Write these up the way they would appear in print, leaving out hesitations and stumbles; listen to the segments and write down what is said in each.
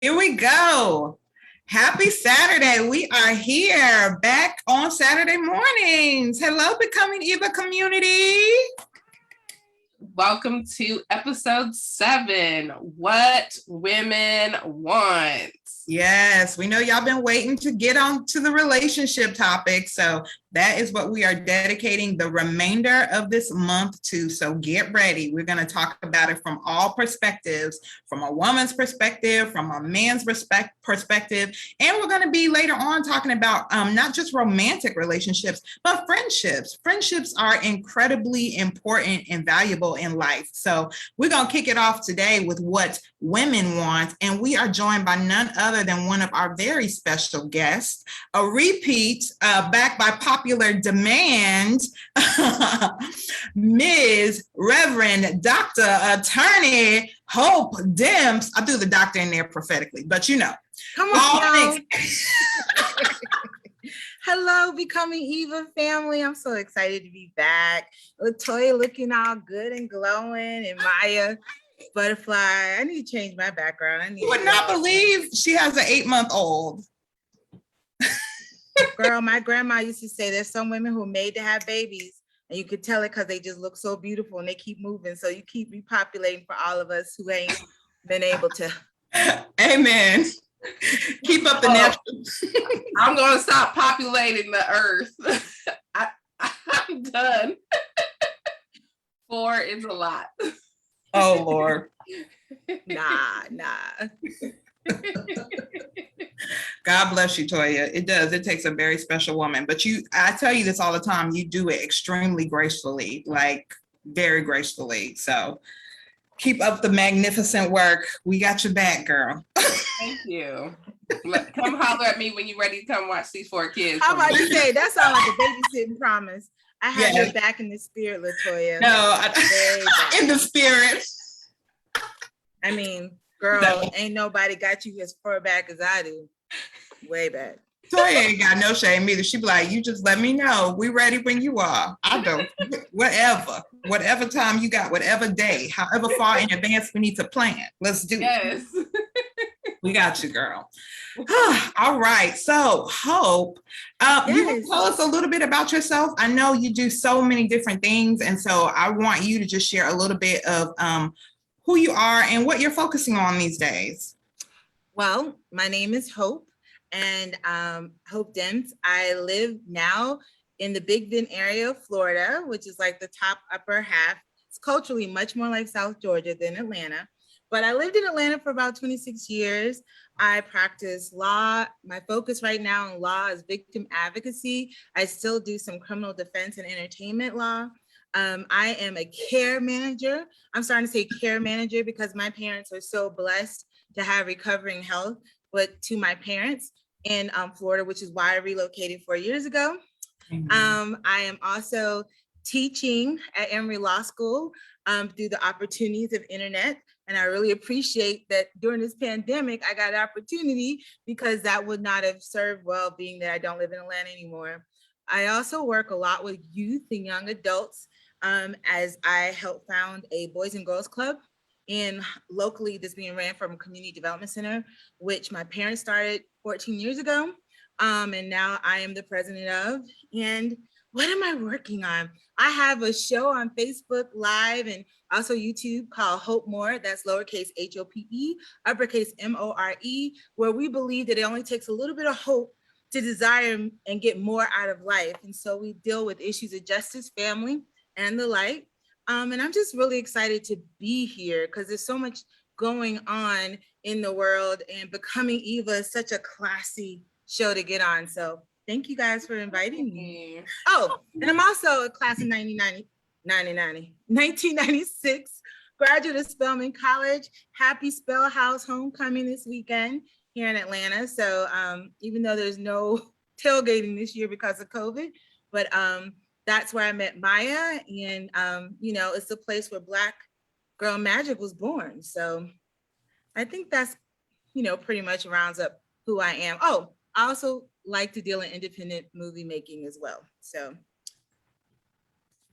Here we go. Happy Saturday. We are here back on Saturday mornings. Hello, Becoming Eva community. Welcome to episode 7, What Women Want. Yes, we know y'all been waiting to get on to the relationship topic. So that is what we are dedicating the remainder of this month to. So get ready. We're going to talk about it from all perspectives, from a woman's perspective, from a man's perspective. And we're going to be later on talking about not just romantic relationships, but friendships. Friendships are incredibly important and valuable in life. So we're going to kick it off today with what women want. And we are joined by none other than one of our very special guests, a repeat backed by popular demand, Ms. Reverend Dr. Attorney Hope Demps. I threw the doctor in there prophetically, but you know. Come on. Hello, Becoming Eva family. I'm so excited to be back. Latoya looking all good and glowing, and Maya butterfly. I need to change my background. You would not believe she has an 8-month-old. Girl, my grandma used to say there's some women who are made to have babies, and you could tell it because they just look so beautiful and they keep moving. So you keep repopulating for all of us who ain't been able to. Amen. Keep up the natural. I'm going to stop populating the earth. I'm done. 4 is a lot. Oh, Lord. Nah. God bless you, Toya. It does. It takes a very special woman. But I tell you this all the time, you do it extremely gracefully, like very gracefully. So keep up the magnificent work. We got your back, girl. Thank you. Come holler at me when you're ready to come watch these 4 kids. How about you say that sounds like a babysitting promise? I have your back in the spirit, Latoya. No, in the spirit. I mean, girl, ain't nobody got you as far back as I do. Way back. Toya ain't got no shame either. She be like, you just let me know. We ready when you are. I don't. Whatever time you got, whatever day, however far in advance we need to plan. Let's do it. We got you, girl. All right. So, Hope, you can tell us a little bit about yourself. I know you do so many different things. And so I want you to just share a little bit of who you are and what you're focusing on these days. Well, my name is Hope, and Hope Demps. I live now in the Big Bend area of Florida, which is like the top upper half. It's culturally much more like South Georgia than Atlanta. But I lived in Atlanta for about 26 years. I practice law. My focus right now in law is victim advocacy. I still do some criminal defense and entertainment law. I am a care manager. I'm starting to say care manager because my parents are so blessed to have recovering health, but to my parents in Florida, which is why I relocated 4 years ago. I am also teaching at Emory Law School through the opportunities of internet. And I really appreciate that during this pandemic, I got an opportunity because that would not have served well being that I don't live in Atlanta anymore. I also work a lot with youth and young adults as I help found a Boys and Girls Club locally that's being ran from a community development center, which my parents started 14 years ago. And now I am the president of. And what am I working on? I have a show on Facebook Live and also YouTube called Hope More. That's lowercase HOPE, uppercase MORE, where we believe that it only takes a little bit of hope to desire and get more out of life. And so we deal with issues of justice, family, and the like. And I'm just really excited to be here because there's so much going on in the world, and Becoming Eva is such a classy show to get on. So thank you guys for inviting me. Oh, and I'm also a class of 1996 graduate of Spelman College. Happy Spell House homecoming this weekend here in Atlanta. So even though there's no tailgating this year because of COVID, but that's where I met Maya, and it's the place where Black Girl Magic was born. So I think that's, pretty much rounds up who I am. Oh, I also like to deal in independent movie making as well. So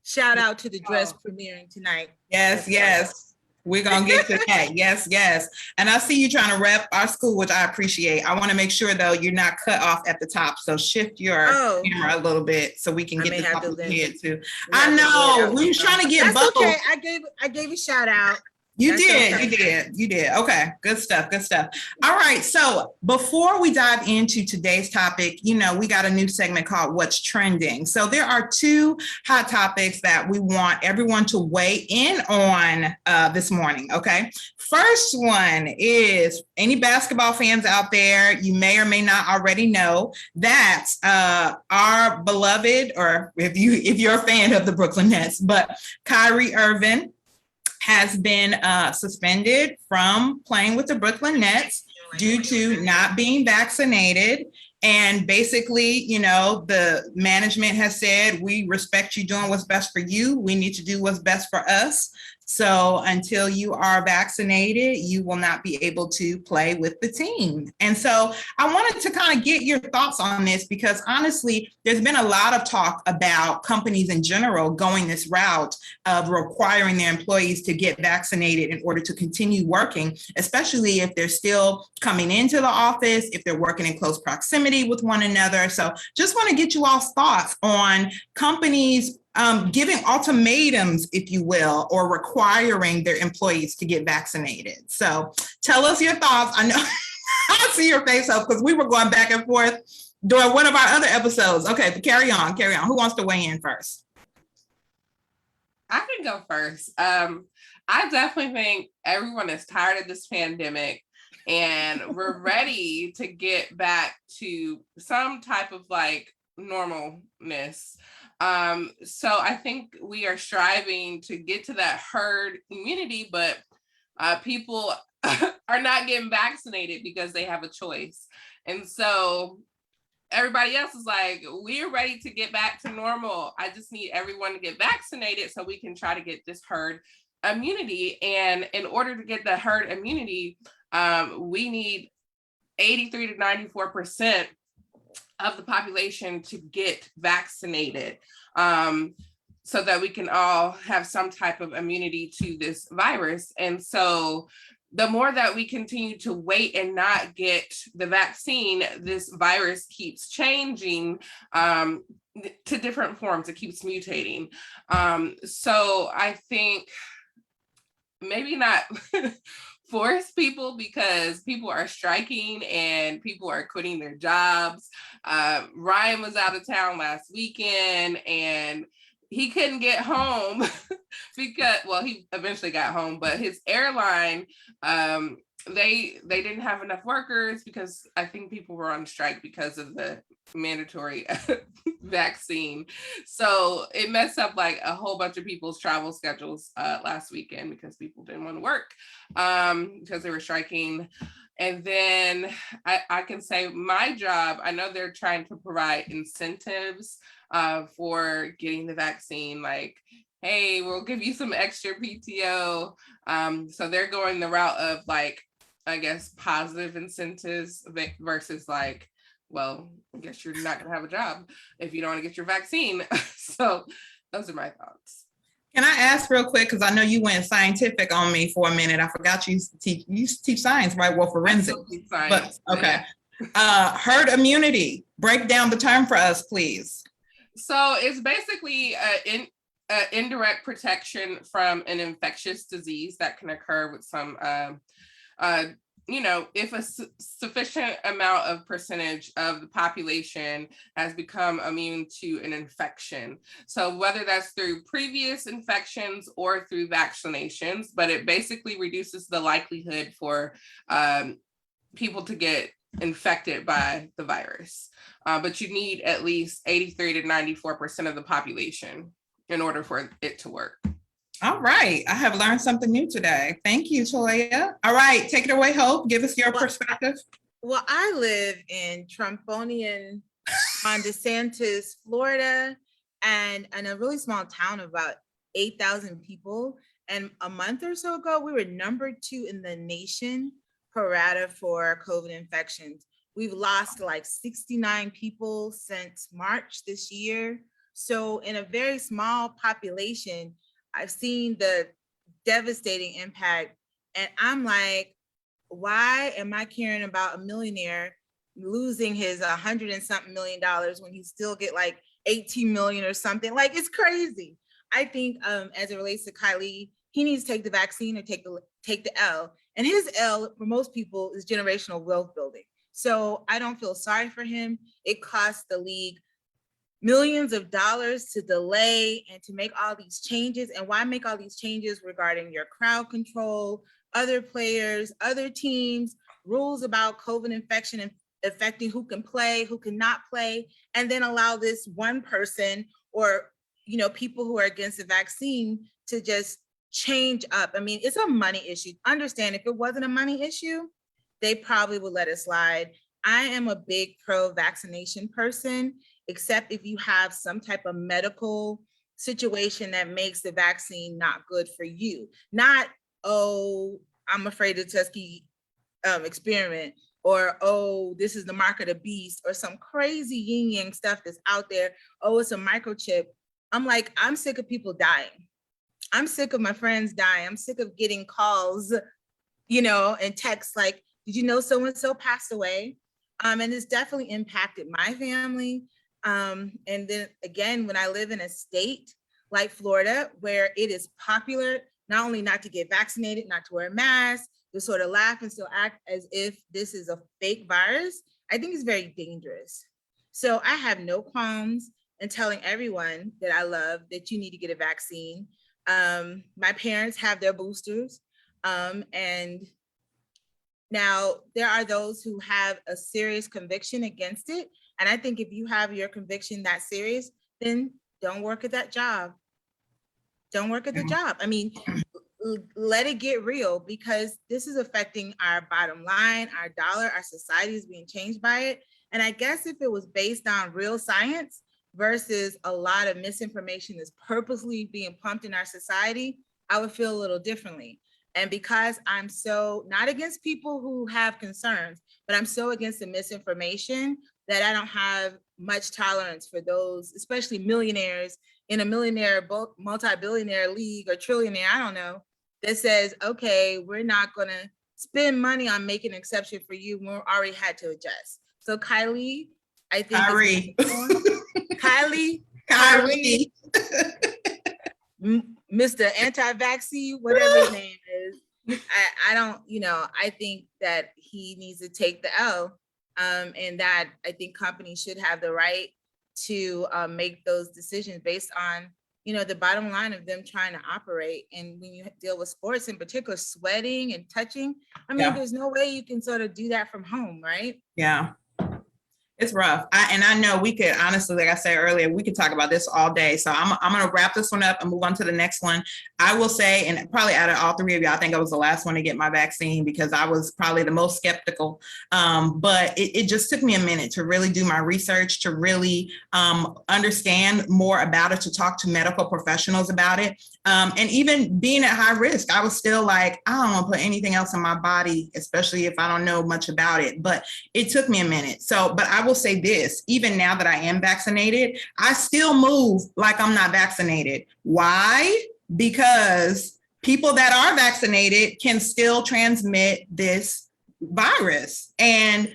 shout out to the dress premiering tonight. Yes. We're gonna get to that. Yes, yes. And I see you trying to rep our school, which I appreciate. I want to make sure though you're not cut off at the top. So shift your camera a little bit so we can get the top of the head too. I know we was trying to get That's both. okay. I gave a shout out. You did. Okay, good stuff. All right, so before we dive into today's topic, we got a new segment called What's Trending. So there are two hot topics that we want everyone to weigh in on this morning, okay? First one is any basketball fans out there, you may or may not already know that our beloved, or if you're a fan of the Brooklyn Nets, but Kyrie Irving has been suspended from playing with the Brooklyn Nets due to not being vaccinated. And basically, the management has said, we respect you doing what's best for you. We need to do what's best for us. So until you are vaccinated, you will not be able to play with the team. And so I wanted to kind of get your thoughts on this, because honestly, there's been a lot of talk about companies in general going this route of requiring their employees to get vaccinated in order to continue working, especially if they're still coming into the office, if they're working in close proximity with one another. So just want to get you all's thoughts on companies giving ultimatums, if you will, or requiring their employees to get vaccinated. So tell us your thoughts. I know I see your face up because we were going back and forth during one of our other episodes. Okay, but carry on. Who wants to weigh in first? I can go first. I definitely think everyone is tired of this pandemic and we're ready to get back to some type of like normalness. So I think we are striving to get to that herd immunity, but people are not getting vaccinated because they have a choice. And so everybody else is like, we're ready to get back to normal. I just need everyone to get vaccinated so we can try to get this herd immunity. And in order to get the herd immunity, we need 83 to 94% of the population to get vaccinated, so that we can all have some type of immunity to this virus. And so the more that we continue to wait and not get the vaccine, this virus keeps changing to different forms. It keeps mutating. So I think maybe not force people, because people are striking and people are quitting their jobs. Ryan was out of town last weekend and he couldn't get home because, well, he eventually got home, but his airline, they didn't have enough workers because I think people were on strike because of the mandatory vaccine. So it messed up like a whole bunch of people's travel schedules last weekend because people didn't want to work because they were striking. And then I can say my job, I know they're trying to provide incentives for getting the vaccine, like, hey, we'll give you some extra PTO. So they're going the route of like, I guess, positive incentives versus like, well, I guess you're not going to have a job if you don't want to get your vaccine. So those are my thoughts. Can I ask real quick, because I know you went scientific on me for a minute. I forgot you used to teach science, right? Well, forensics. But okay. Yeah. Herd immunity. Break down the term for us, please. So it's basically indirect protection from an infectious disease that can occur with some if a sufficient amount of percentage of the population has become immune to an infection. So whether that's through previous infections or through vaccinations, but it basically reduces the likelihood for people to get infected by the virus. But you need at least 83 to 94% of the population in order for it to work. All right. I have learned something new today. Thank you, Toya. All right. Take it away, Hope. Give us your perspective. Well, I live in Trumponian on DeSantis, Florida, and in a really small town of about 8,000 people. And a month or so ago, we were number 2 in the nation per rata for COVID infections. We've lost like 69 people since March this year. So in a very small population, I've seen the devastating impact. And I'm like, why am I caring about a millionaire losing his 100 and something $million when he still get like 18 million or something? Like, it's crazy. I think as it relates to Kylie, he needs to take the vaccine or take the L. And his L for most people is generational wealth building. So I don't feel sorry for him. It costs the league millions of dollars to delay and to make all these changes. And why make all these changes regarding your crowd control, other players, other teams, rules about COVID infection and affecting who can play, who cannot play, and then allow this one person or, you know, people who are against the vaccine to just change up. I mean, it's a money issue. Understand, if it wasn't a money issue, they probably would let it slide. I am a big pro-vaccination person, except if you have some type of medical situation that makes the vaccine not good for you. Not, oh, I'm afraid of Tuskegee experiment, or, oh, this is the mark of the beast, or some crazy yin yang stuff that's out there. Oh, it's a microchip. I'm like, I'm sick of people dying. I'm sick of my friends dying. I'm sick of getting calls, you know, and texts like, did you know so-and-so passed away? And it's definitely impacted my family. And then again, when I live in a state like Florida, where it is popular, not only not to get vaccinated, not to wear a mask, to sort of laugh and still act as if this is a fake virus, I think it's very dangerous. So I have no qualms in telling everyone that I love that you need to get a vaccine. My parents have their boosters. And now there are those who have a serious conviction against it. And I think if you have your conviction that serious, then don't work at that job. Don't work at the job. I mean, let it get real, because this is affecting our bottom line, our dollar, our society is being changed by it. And I guess if it was based on real science versus a lot of misinformation that's purposely being pumped in our society, I would feel a little differently. And because I'm so not against people who have concerns, but I'm so against the misinformation that I don't have much tolerance for those, especially millionaires in a millionaire, multi-billionaire league or trillionaire, I don't know, that says, okay, we're not gonna spend money on making an exception for you when we already had to adjust. So Kylie, I think Kyrie, Mr. Anti-Vaccine, whatever his name is. I don't, you know, I think that he needs to take the L, and that I think companies should have the right to make those decisions based on, you know, the bottom line of them trying to operate. And when you deal with sports in particular, sweating and touching, I mean, there's no way you can sort of do that from home, right? Yeah. It's rough. And I know we could, honestly, like I said earlier, we could talk about this all day. So I'm going to wrap this one up and move on to the next one. I will say, and probably out of all three of you, I think I was the last one to get my vaccine because I was probably the most skeptical. But it just took me a minute to really do my research, to really understand more about it, to talk to medical professionals about it. And even being at high risk, I was still like, I don't want to put anything else in my body, especially if I don't know much about it. But it took me a minute. So, but I will say this, even now that I am vaccinated, I still move like I'm not vaccinated. Why? Because people that are vaccinated can still transmit this virus. And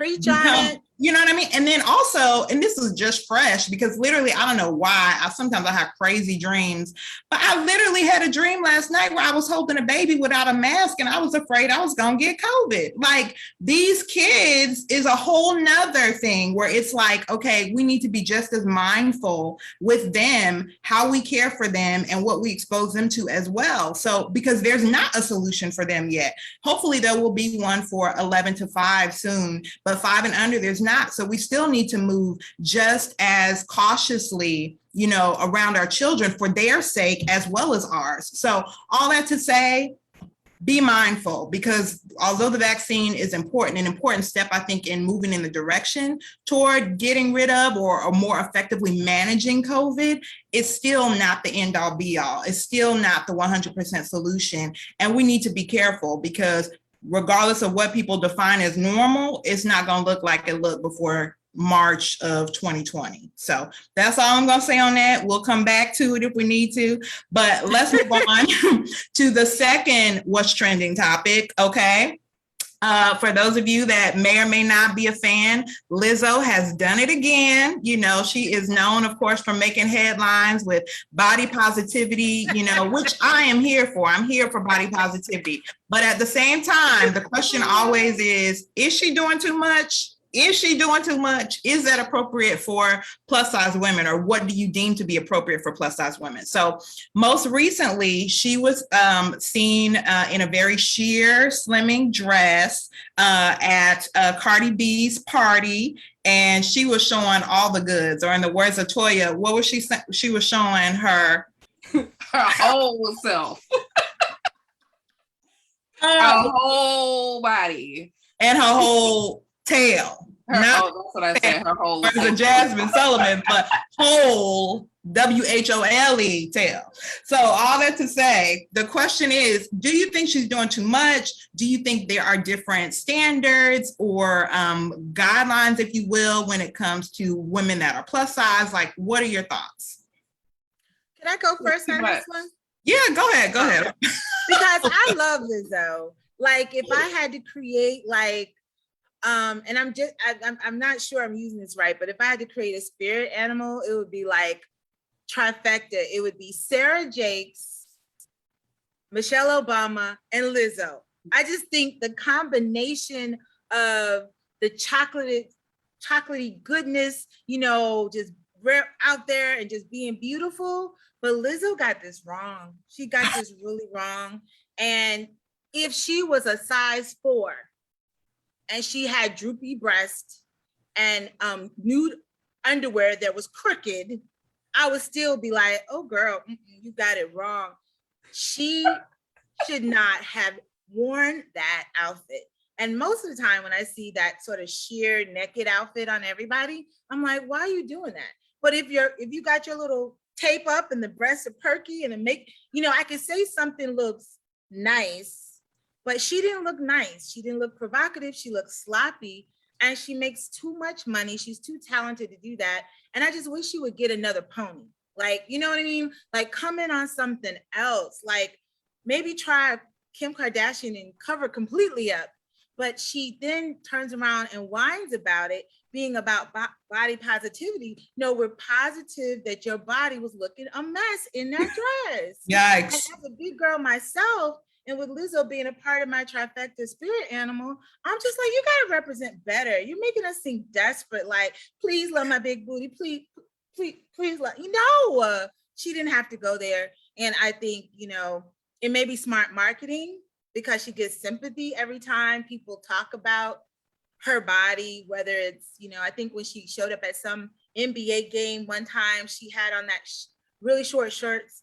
you know what I mean? And then also, and this is just fresh because literally, I don't know why, sometimes I have crazy dreams, but I literally had a dream last night where I was holding a baby without a mask and I was afraid I was going to get COVID. Like, these kids is a whole nother thing where it's like, okay, we need to be just as mindful with them, how we care for them and what we expose them to as well. So, because there's not a solution for them yet. Hopefully there will be one for 11 to 5 soon, but 5 and under, there's not. So we still need to move just as cautiously, you know, around our children for their sake as well as ours. So all that to say, be mindful, because although the vaccine is important, an important step, I think, in moving in the direction toward getting rid of or more effectively managing COVID, it's still not the end all be all. It's still not the 100% solution. And we need to be careful because regardless of what people define as normal, it's not going to look like it looked before March of 2020. So that's all I'm going to say on that. We'll come back to it if we need to, but let's move on to the second what's trending topic. Okay. For those of you that may or may not be a fan, Lizzo has done it again. You know, she is known, of course, for making headlines with body positivity, you know, which I am here for. I'm here for body positivity. But at the same time, the question always is she doing too much? Is she doing too much? Is that appropriate for plus size women, or what do you deem to be appropriate for plus size women? So most recently, she was seen in a very sheer slimming dress at Cardi B's party, and she was showing all the goods, or in the words of Toya, what was she saying? She was showing her whole self, her whole body, and her whole tail. That's what I said. Her whole. It was a Jasmine Sullivan, but whole WHOLE tail. So all that to say, the question is, do you think she's doing too much? Do you think there are different standards or guidelines, if you will, when it comes to women that are plus size? Like, what are your thoughts? Can I go first on this one? Yeah, go ahead. Because I love Lizzo. Like, if I had to create like, and I'm not sure I'm using this right, but if I had to create a spirit animal, it would be like trifecta. It would be Sarah Jakes, Michelle Obama, and Lizzo. I just think the combination of the chocolatey goodness, you know, just out there and just being beautiful. But Lizzo got this wrong. She got this really wrong. And if she was a size 4, and she had droopy breasts and nude underwear that was crooked, I would still be like, oh girl, you got it wrong. She should not have worn that outfit. And most of the time when I see that sort of sheer naked outfit on everybody, I'm like, why are you doing that? But if you got your little tape up and the breasts are perky and I could say something looks nice, but she didn't look nice. She didn't look provocative. She looked sloppy, and she makes too much money. She's too talented to do that. And I just wish she would get another pony. Like, you know what I mean? Like, come in on something else. Like, maybe try Kim Kardashian and cover completely up. But she then turns around and whines about it being about body positivity. No, we're positive that your body was looking a mess in that dress. Yikes. And as a big girl myself, and with Lizzo being a part of my trifecta spirit animal, I'm just like, you gotta represent better. You're making us seem desperate. Like, please love my big booty. Please love. She didn't have to go there. And I think, it may be smart marketing because she gets sympathy every time people talk about her body, whether it's, I think when she showed up at some NBA game one time, she had on that really short shirts.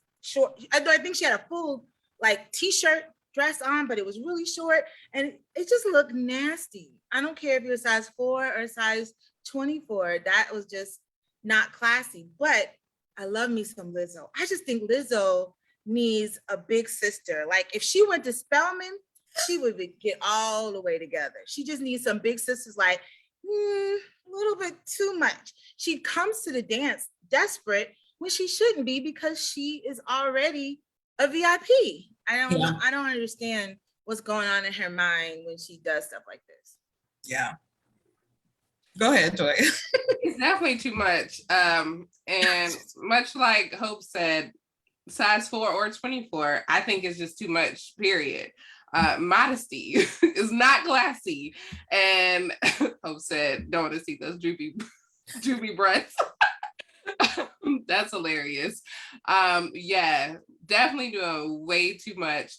I think she had a full like t-shirt dress on, but it was really short and it just looked nasty. I don't care if you're a size 4 or a size 24. That was just not classy. But I love me some Lizzo. I just think Lizzo needs a big sister. Like, if she went to Spelman, she would get all the way together. She just needs some big sisters, like, a little bit too much. She comes to the dance desperate when she shouldn't be, because she is already a VIP. I don't understand what's going on in her mind when she does stuff like this. Yeah. Go ahead, Joy. It's definitely too much. And much like Hope said, size 4 or 24, I think it's just too much, period. Modesty is not classy. And Hope said, don't want to see those droopy breasts. That's hilarious. Yeah, definitely doing way too much.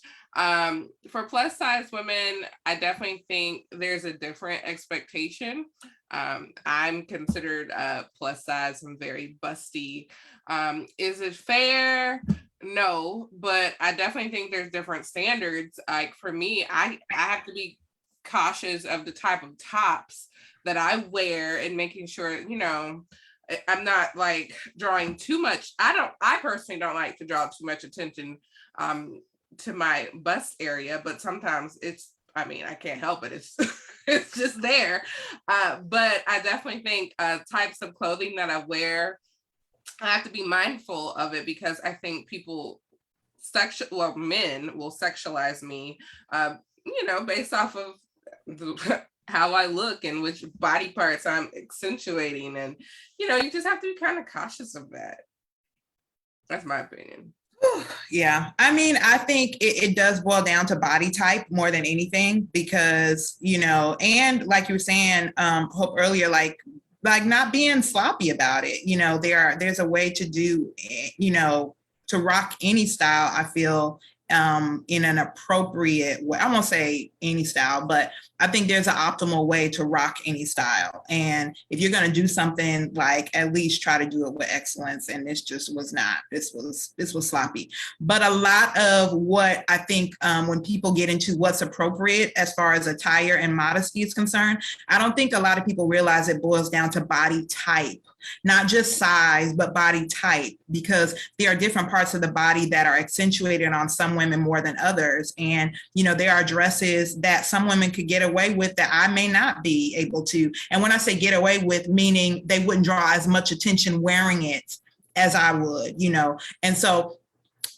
For plus size women, I definitely think there's a different expectation. I'm considered plus size. I'm very busty. Is it fair? No, but I definitely think there's different standards. Like, for me, I have to be cautious of the type of tops that I wear and making sure, I'm not like drawing too much. I personally don't like to draw too much attention to my bust area, but sometimes I can't help it. it's just there. But I definitely think types of clothing that I wear, I have to be mindful of it, because I think men will sexualize me, based off of how I look and which body parts I'm accentuating. And, you just have to be kind of cautious of that. That's my opinion. Yeah, I mean, I think it does boil down to body type more than anything, because, and like you were saying, Hope, earlier, like not being sloppy about it. There's a way to do, to rock any style, I feel, in an appropriate way. I won't say any style, but I think there's an optimal way to rock any style. And if you're going to do something, like, at least try to do it with excellence. And this just was not. This was sloppy. But a lot of what I think, when people get into what's appropriate as far as attire and modesty is concerned, I don't think a lot of people realize it boils down to body type. Not just size, but body type, because there are different parts of the body that are accentuated on some women more than others. And, there are dresses that some women could get away with that I may not be able to. And when I say get away with, meaning they wouldn't draw as much attention wearing it as I would, And so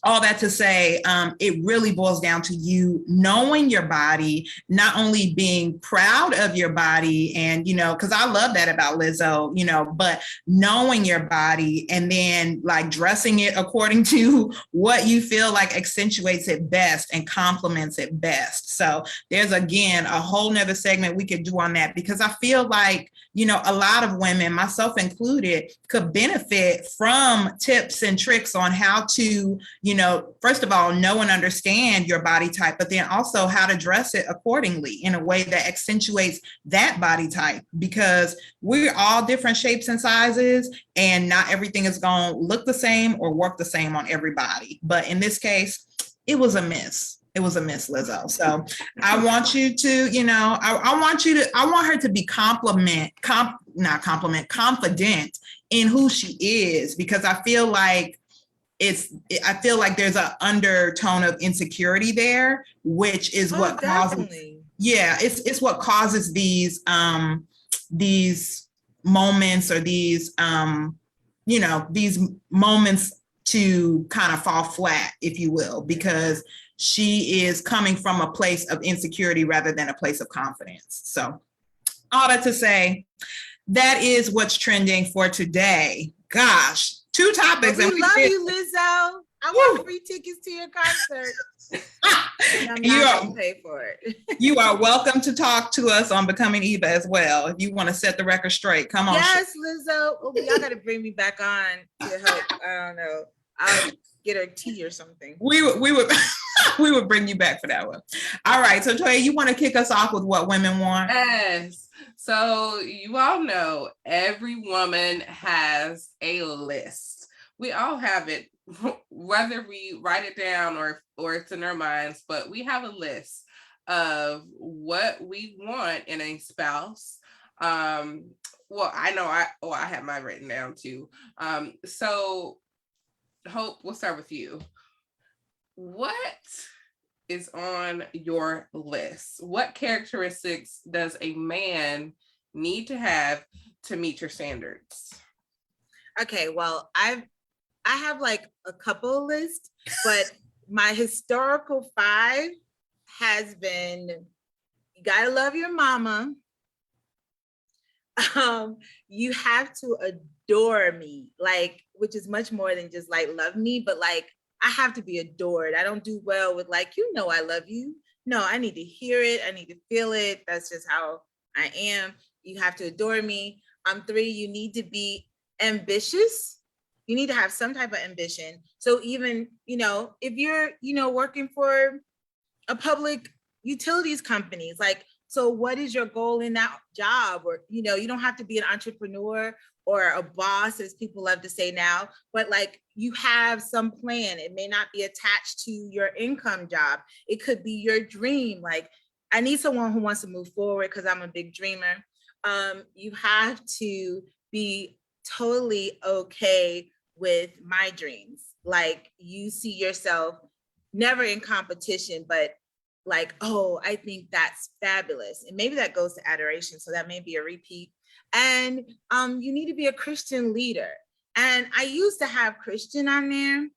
all that to say, it really boils down to you knowing your body, not only being proud of your body, and, because I love that about Lizzo, but knowing your body and then like dressing it according to what you feel like accentuates it best and complements it best. So there's, again, a whole nother segment we could do on that, because I feel like, a lot of women, myself included, could benefit from tips and tricks on how to, first of all, know and understand your body type, but then also how to dress it accordingly in a way that accentuates that body type, because we're all different shapes and sizes, and not everything is going to look the same or work the same on everybody. But in this case, it was a miss. It was a miss, Lizzo. So I want you to, I want her to be confident in who she is, because I feel like there's an undertone of insecurity there, which is what causes, it's what causes these moments, or these moments to kind of fall flat, if you will, because she is coming from a place of insecurity rather than a place of confidence. So all that to say, that is what's trending for today. Gosh, 2 topics. We love you, Lizzo. I want free tickets to your concert. I'm not going to pay for it. You are welcome to talk to us on Becoming Eva as well. If you want to set the record straight, come on. Yes, Lizzo. Oh, y'all got to bring me back on to help. I don't know. I'll get her tea or something. We would bring you back for that one. All right. So Toya, you want to kick us off with what women want? Yes. So you all know every woman has a list. We all have it, whether we write it down or it's in our minds, but we have a list of what we want in a spouse. Well, I know I have mine written down too. So Hope, we'll start with you. What is on your list? What characteristics does a man need to have to meet your standards? Okay, well, I have like a couple lists, but my historical 5 has been, you gotta love your mama. You have to adore me, like, which is much more than just like love me, but like I have to be adored. I don't do well with like, I love you. No, I need to hear it. I need to feel it. That's just how I am. You have to adore me. 3, you need to be ambitious. You need to have some type of ambition. So even, if you're, working for a public utilities companies, like, so what is your goal in that job? Or, you don't have to be an entrepreneur or a boss, as people love to say now, but like you have some plan. It may not be attached to your income job. It could be your dream. Like, I need someone who wants to move forward because I'm a big dreamer. You have to be totally okay with my dreams. Like, you see yourself never in competition, but like, oh, I think that's fabulous. And maybe that goes to adoration. So that may be a repeat. And you need to be a Christian leader. And I used to have Christian on there.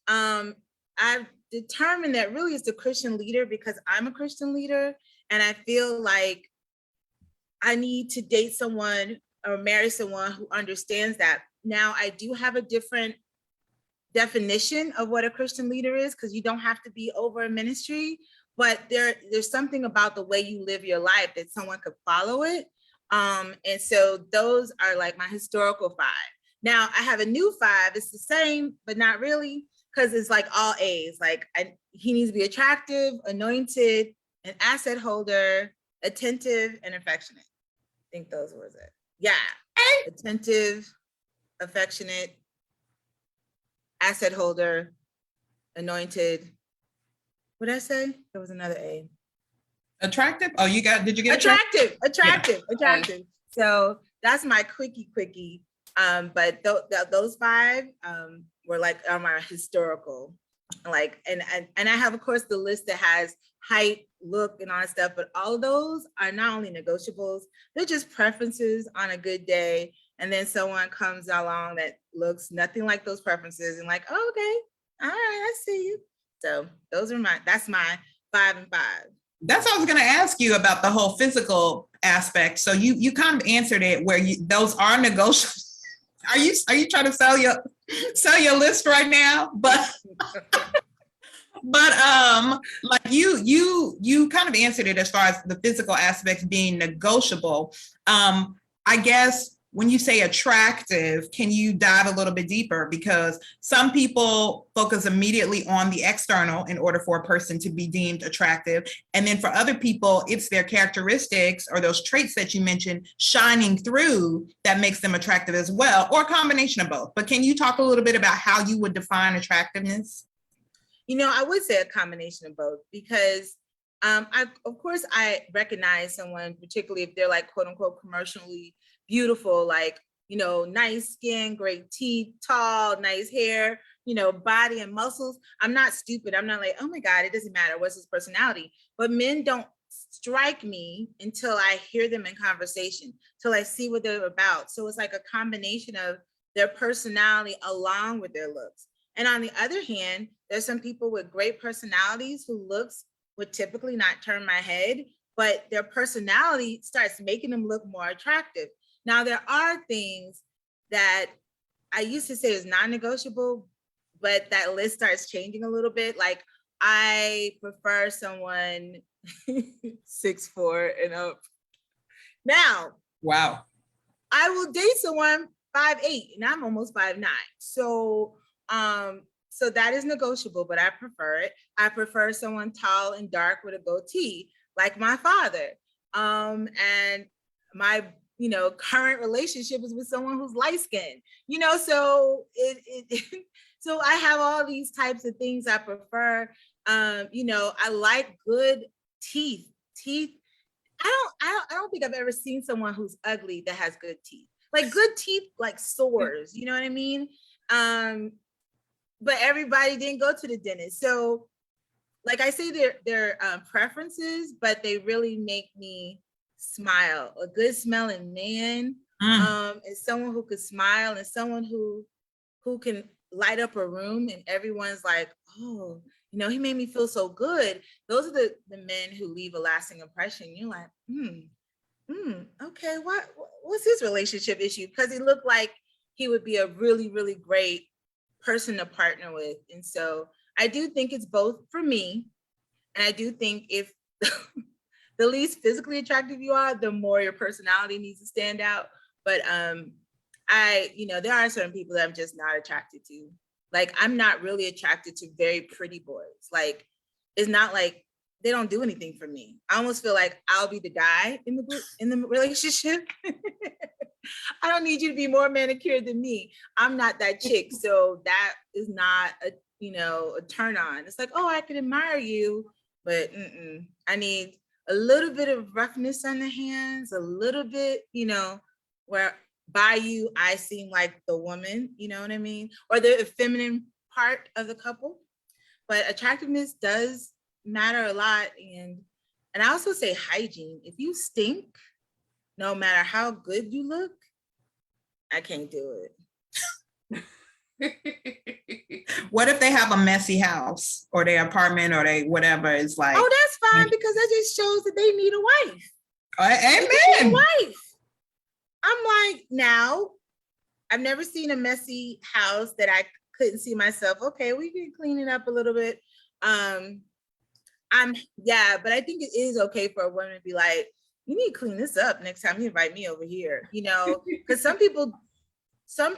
I've determined that really it's the Christian leader because I'm a Christian leader. And I feel like I need to date someone or marry someone who understands that. Now, I do have a different definition of what a Christian leader is, because you don't have to be over a ministry, but there's something about the way you live your life that someone could follow it. And so those are like my historical 5. Now I have a new 5. It's the same, but not really, because it's like all A's. Like he needs to be attractive, anointed, an asset holder, attentive, and affectionate. I think those was it. Yeah, attentive, affectionate, asset holder, anointed. What did I say? There was another A. Attractive? Oh, did you get attractive? Attractive. So that's my quickie. But those 5 were like my historical, like, and I have, of course, the list that has height, look, and all that stuff, but all of those are not only negotiables, they're just preferences on a good day. And then someone comes along that looks nothing like those preferences and like, oh, okay, all right, I see you. So that's my 5 and 5. That's what I was going to ask you about, the whole physical aspect. So you kind of answered it where those are negotiable. Are you trying to sell your list right now? But like you kind of answered it as far as the physical aspects being negotiable. I guess when you say attractive, can you dive a little bit deeper? Because some people focus immediately on the external in order for a person to be deemed attractive. And then for other people, it's their characteristics or those traits that you mentioned shining through that makes them attractive as well, or a combination of both. But can you talk a little bit about how you would define attractiveness? I would say a combination of both, because of course, I recognize someone, particularly if they're like, quote unquote, commercially beautiful, like, nice skin, great teeth, tall, nice hair, body and muscles. I'm not stupid. I'm not like, oh my God, it doesn't matter what's his personality. But men don't strike me until I hear them in conversation, till I see what they're about. So it's like a combination of their personality along with their looks. And on the other hand, there's some people with great personalities who looks would typically not turn my head, but their personality starts making them look more attractive. Now, there are things that I used to say is non-negotiable, but that list starts changing a little bit. Like, I prefer someone 6'4" and up. Now, wow, I will date someone 5'8", and I'm almost 5'9". So that is negotiable, but I prefer it. I prefer someone tall and dark with a goatee, like my father. And my, current relationship is with someone who's light skinned, so so I have all these types of things I prefer. I like good teeth. I don't think I've ever seen someone who's ugly that has good teeth. Like good teeth, like sores, you know what I mean? But everybody didn't go to the dentist. So like I say, they're preferences, but they really make me smile. A good smelling man is someone who could smile, and someone who can light up a room and everyone's like, oh, he made me feel so good. Those are the men who leave a lasting impression. You're like, okay, what's his relationship issue? Because he looked like he would be a really, really great person to partner with. And so I do think it's both for me. And I do think if the least physically attractive you are, the more your personality needs to stand out. But there are certain people that I'm just not attracted to. Like, I'm not really attracted to very pretty boys. Like, it's not like they don't do anything for me. I almost feel like I'll be the guy in the relationship. I don't need you to be more manicured than me. I'm not that chick. So that is not a turn on. It's like, oh, I can admire you, but I need a little bit of roughness on the hands, a little bit, where by you, I seem like the woman, you know what I mean? Or the feminine part of the couple. But attractiveness does, matter a lot. And I also say hygiene. If you stink, no matter how good you look, I can't do it. What if they have a messy house or their apartment or they whatever is like? Oh, that's fine, because that just shows that they need a wife. Amen. Wife. I'm like, now, I've never seen a messy house that I couldn't see myself. Okay, we can clean it up a little bit. But I think it is okay for a woman to be like, you need to clean this up next time you invite me over here, because some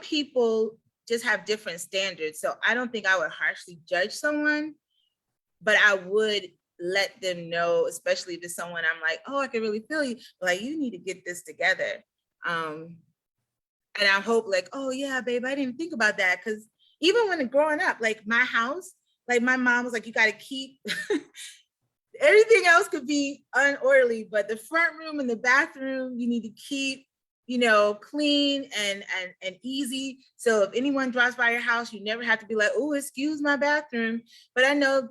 people just have different standards. So I don't think I would harshly judge someone, but I would let them know, especially if it's someone I'm like, oh, I can really feel you. Like, you need to get this together. And I hope like, oh yeah, babe, I didn't think about that. Cause even when growing up, like my house, like my mom was like, you got to keep everything else could be unorderly, but the front room and the bathroom, you need to keep, clean and easy. So if anyone drives by your house, you never have to be like, oh, excuse my bathroom. But I know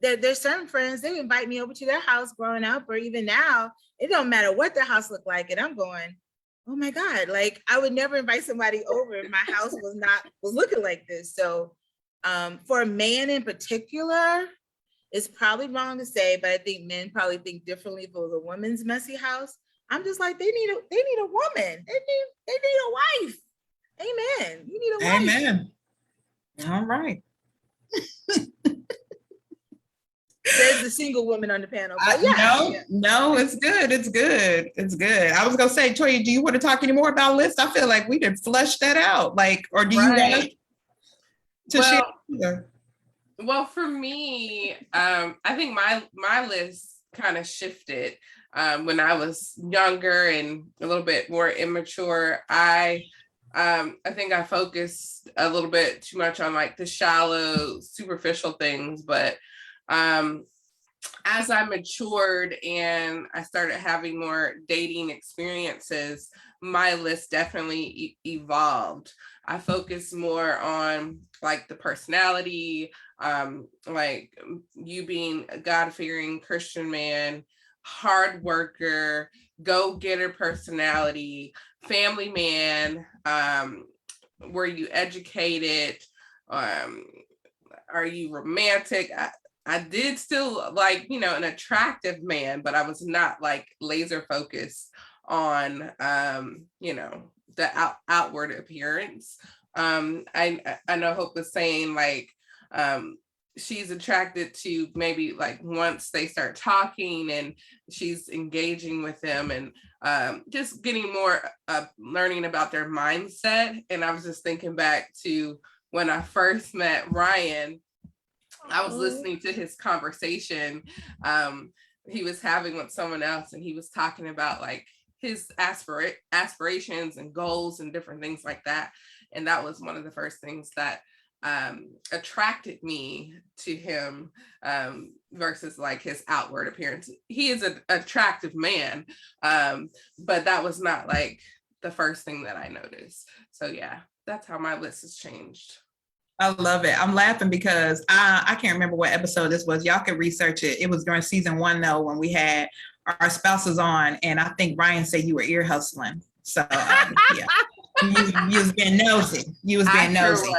that there's certain friends, they invite me over to their house growing up, or even now, it don't matter what their house look like. And I'm going, oh my God, like I would never invite somebody over if my house was looking like this. So for a man in particular, it's probably wrong to say, but I think men probably think differently if it was a woman's messy house. I'm just like, they need a woman. They need a wife. Amen. You need a wife. Amen. All right. There's the single woman on the panel. But No, it's good. It's good. It's good. I was gonna say, Toya, do you want to talk any more about lists? I feel like we did flush that out. Like, or do you want to share? Well, for me, I think my list kind of shifted when I was younger and a little bit more immature. I think I focused a little bit too much on like the shallow, superficial things. But as I matured and I started having more dating experiences, my list definitely evolved. I focused more on like the personality, like you being a God-fearing Christian man, hard worker, go-getter personality, family man, were you educated, are you romantic? I did still like, an attractive man, but I was not like laser focused on, the outward appearance. I know Hope was saying like, she's attracted to maybe like once they start talking and she's engaging with them and just getting more learning about their mindset. And I was just thinking back to when I first met Ryan. I was listening to his conversation he was having with someone else, and he was talking about like his aspirations and goals and different things like that. And that was one of the first things that attracted me to him versus like his outward appearance. He is an attractive man, but that was not like the first thing that I noticed. So yeah, that's how my list has changed. I love it. I'm laughing because I can't remember what episode this was. Y'all can research it. It was during season 1 though, when we had our spouses on, and I think Ryan said you were ear hustling. So yeah, you was being nosy. You was being nosy.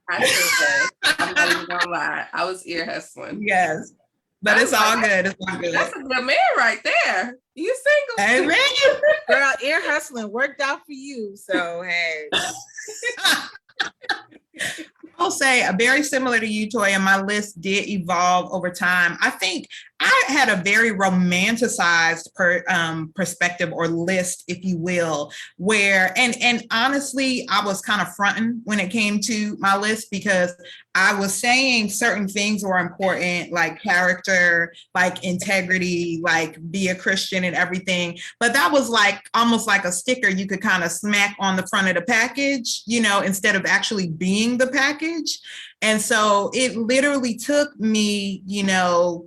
I sure was. I'm not even gonna lie. I was ear hustling. Yes, but it's all good. It's all good. That's a good man right there. You single? Amen. Girl, ear hustling worked out for you. So hey. I'll say very similar to you, Toya, my list did evolve over time. I think I had a very romanticized perspective or list, if you will, where, and honestly, I was kind of fronting when it came to my list because I was saying certain things were important, like character, like integrity, like be a Christian and everything. But that was like almost like a sticker you could kind of smack on the front of the package, instead of actually being the package. And so it literally took me,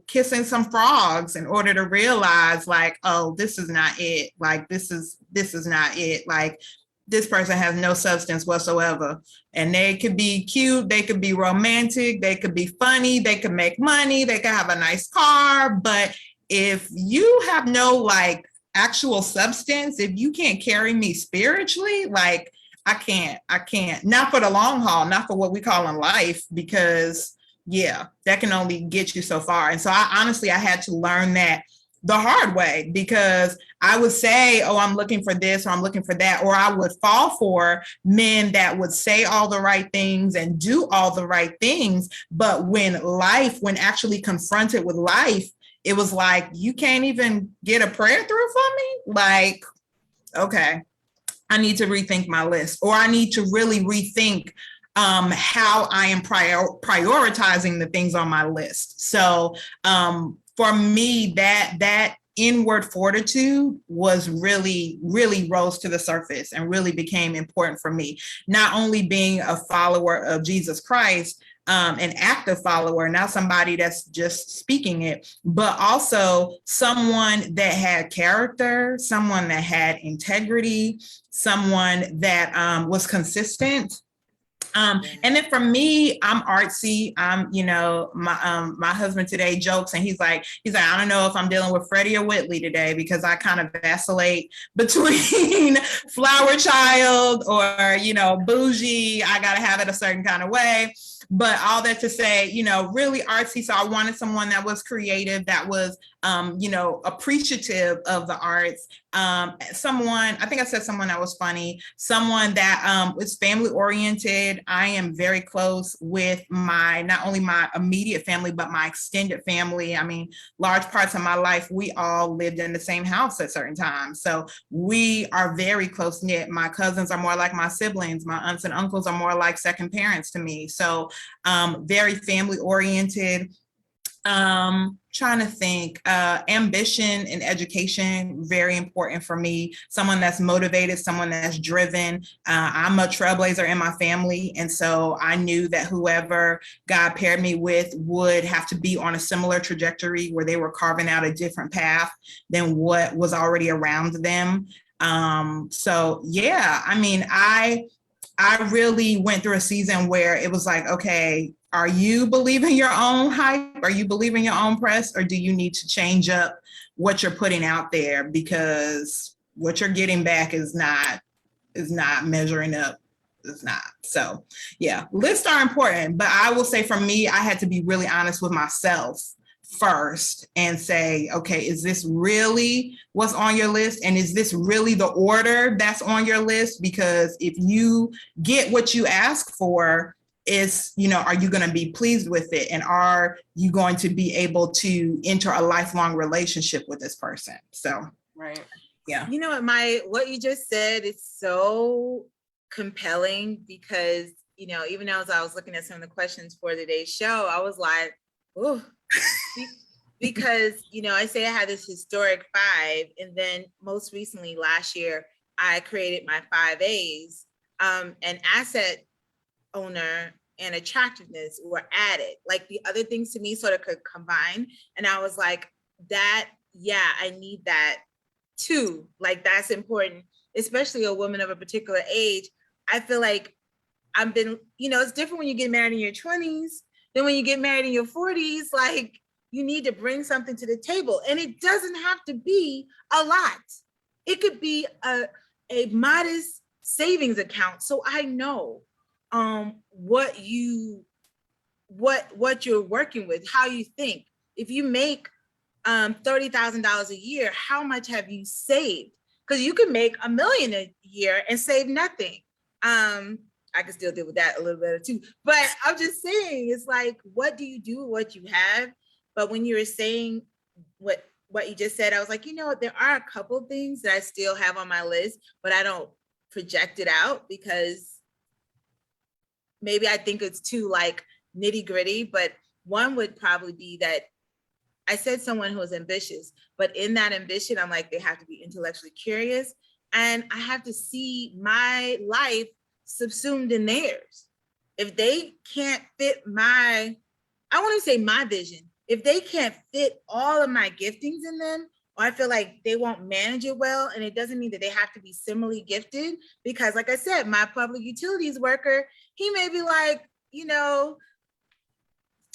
kissing some frogs in order to realize like, oh, this is not it. Like, this is not it. Like, this person has no substance whatsoever. And they could be cute, they could be romantic, they could be funny, they could make money, they could have a nice car. But if you have no like actual substance, if you can't carry me spiritually, like I can't. Not for the long haul, not for what we call in life, because yeah, that can only get you so far. And so I had to learn that the hard way, because I would say, oh, I'm looking for this or I'm looking for that, or I would fall for men that would say all the right things and do all the right things. But when actually confronted with life, it was like, you can't even get a prayer through for me? Like, okay, I need to rethink my list, or I need to really rethink how I am prioritizing the things on my list. So for me, that inward fortitude was really, really rose to the surface and really became important for me. Not only being a follower of Jesus Christ, an active follower, not somebody that's just speaking it, but also someone that had character, someone that had integrity, someone that was consistent. And then for me, I'm artsy. My husband today jokes and he's like, I don't know if I'm dealing with Freddie or Whitley today, because I kind of vacillate between flower child or, bougie. I got to have it a certain kind of way. But all that to say, really artsy. So I wanted someone that was creative, that was, appreciative of the arts. Someone that was funny, someone that was family oriented. I am very close with not only my immediate family, but my extended family. I mean, large parts of my life, we all lived in the same house at certain times. So we are very close knit. My cousins are more like my siblings. My aunts and uncles are more like second parents to me. So very family oriented. Trying to think, ambition and education, very important for me. Someone that's motivated, someone that's driven. I'm a trailblazer in my family. And so I knew that whoever God paired me with would have to be on a similar trajectory, where they were carving out a different path than what was already around them. So yeah, I mean, I really went through a season where it was like, okay, are you believing your own hype? Are you believing your own press? Or do you need to change up what you're putting out there, because what you're getting back is not measuring up. It's not. So yeah, lists are important, but I will say for me, I had to be really honest with myself first and say, okay, is this really what's on your list? And is this really the order that's on your list? Because if you get what you ask for, are you going to be pleased with it? And are you going to be able to enter a lifelong relationship with this person? So, right. Yeah. You know what you just said is so compelling, because, even as I was looking at some of the questions for today's show, I was like, oh, because, I say I had this historic 5, and then most recently last year, I created my 5 A's, and asset owner and attractiveness were added. Like the other things to me sort of could combine. And I was like, I need that too. Like that's important, especially a woman of a particular age. I feel like it's different when you get married in your 20s than when you get married in your 40s. Like you need to bring something to the table, and it doesn't have to be a lot. It could be a modest savings account. So I know what you're working with, how you think. If you make $30,000 a year, how much have you saved? Because you can make $1 million a year and save nothing. I can still deal with that a little bit too, but I'm just saying, it's like, what do you do with what you have? But when you were saying what you just said, I was like, there are a couple things that I still have on my list, but I don't project it out because maybe I think it's too like nitty gritty. But one would probably be that I said someone who is ambitious, but in that ambition, I'm like, they have to be intellectually curious, and I have to see my life subsumed in theirs. If they can't fit I want to say my vision, if they can't fit all of my giftings in them, or I feel like they won't manage it well. And it doesn't mean that they have to be similarly gifted, because like I said, my public utilities worker, he may be like,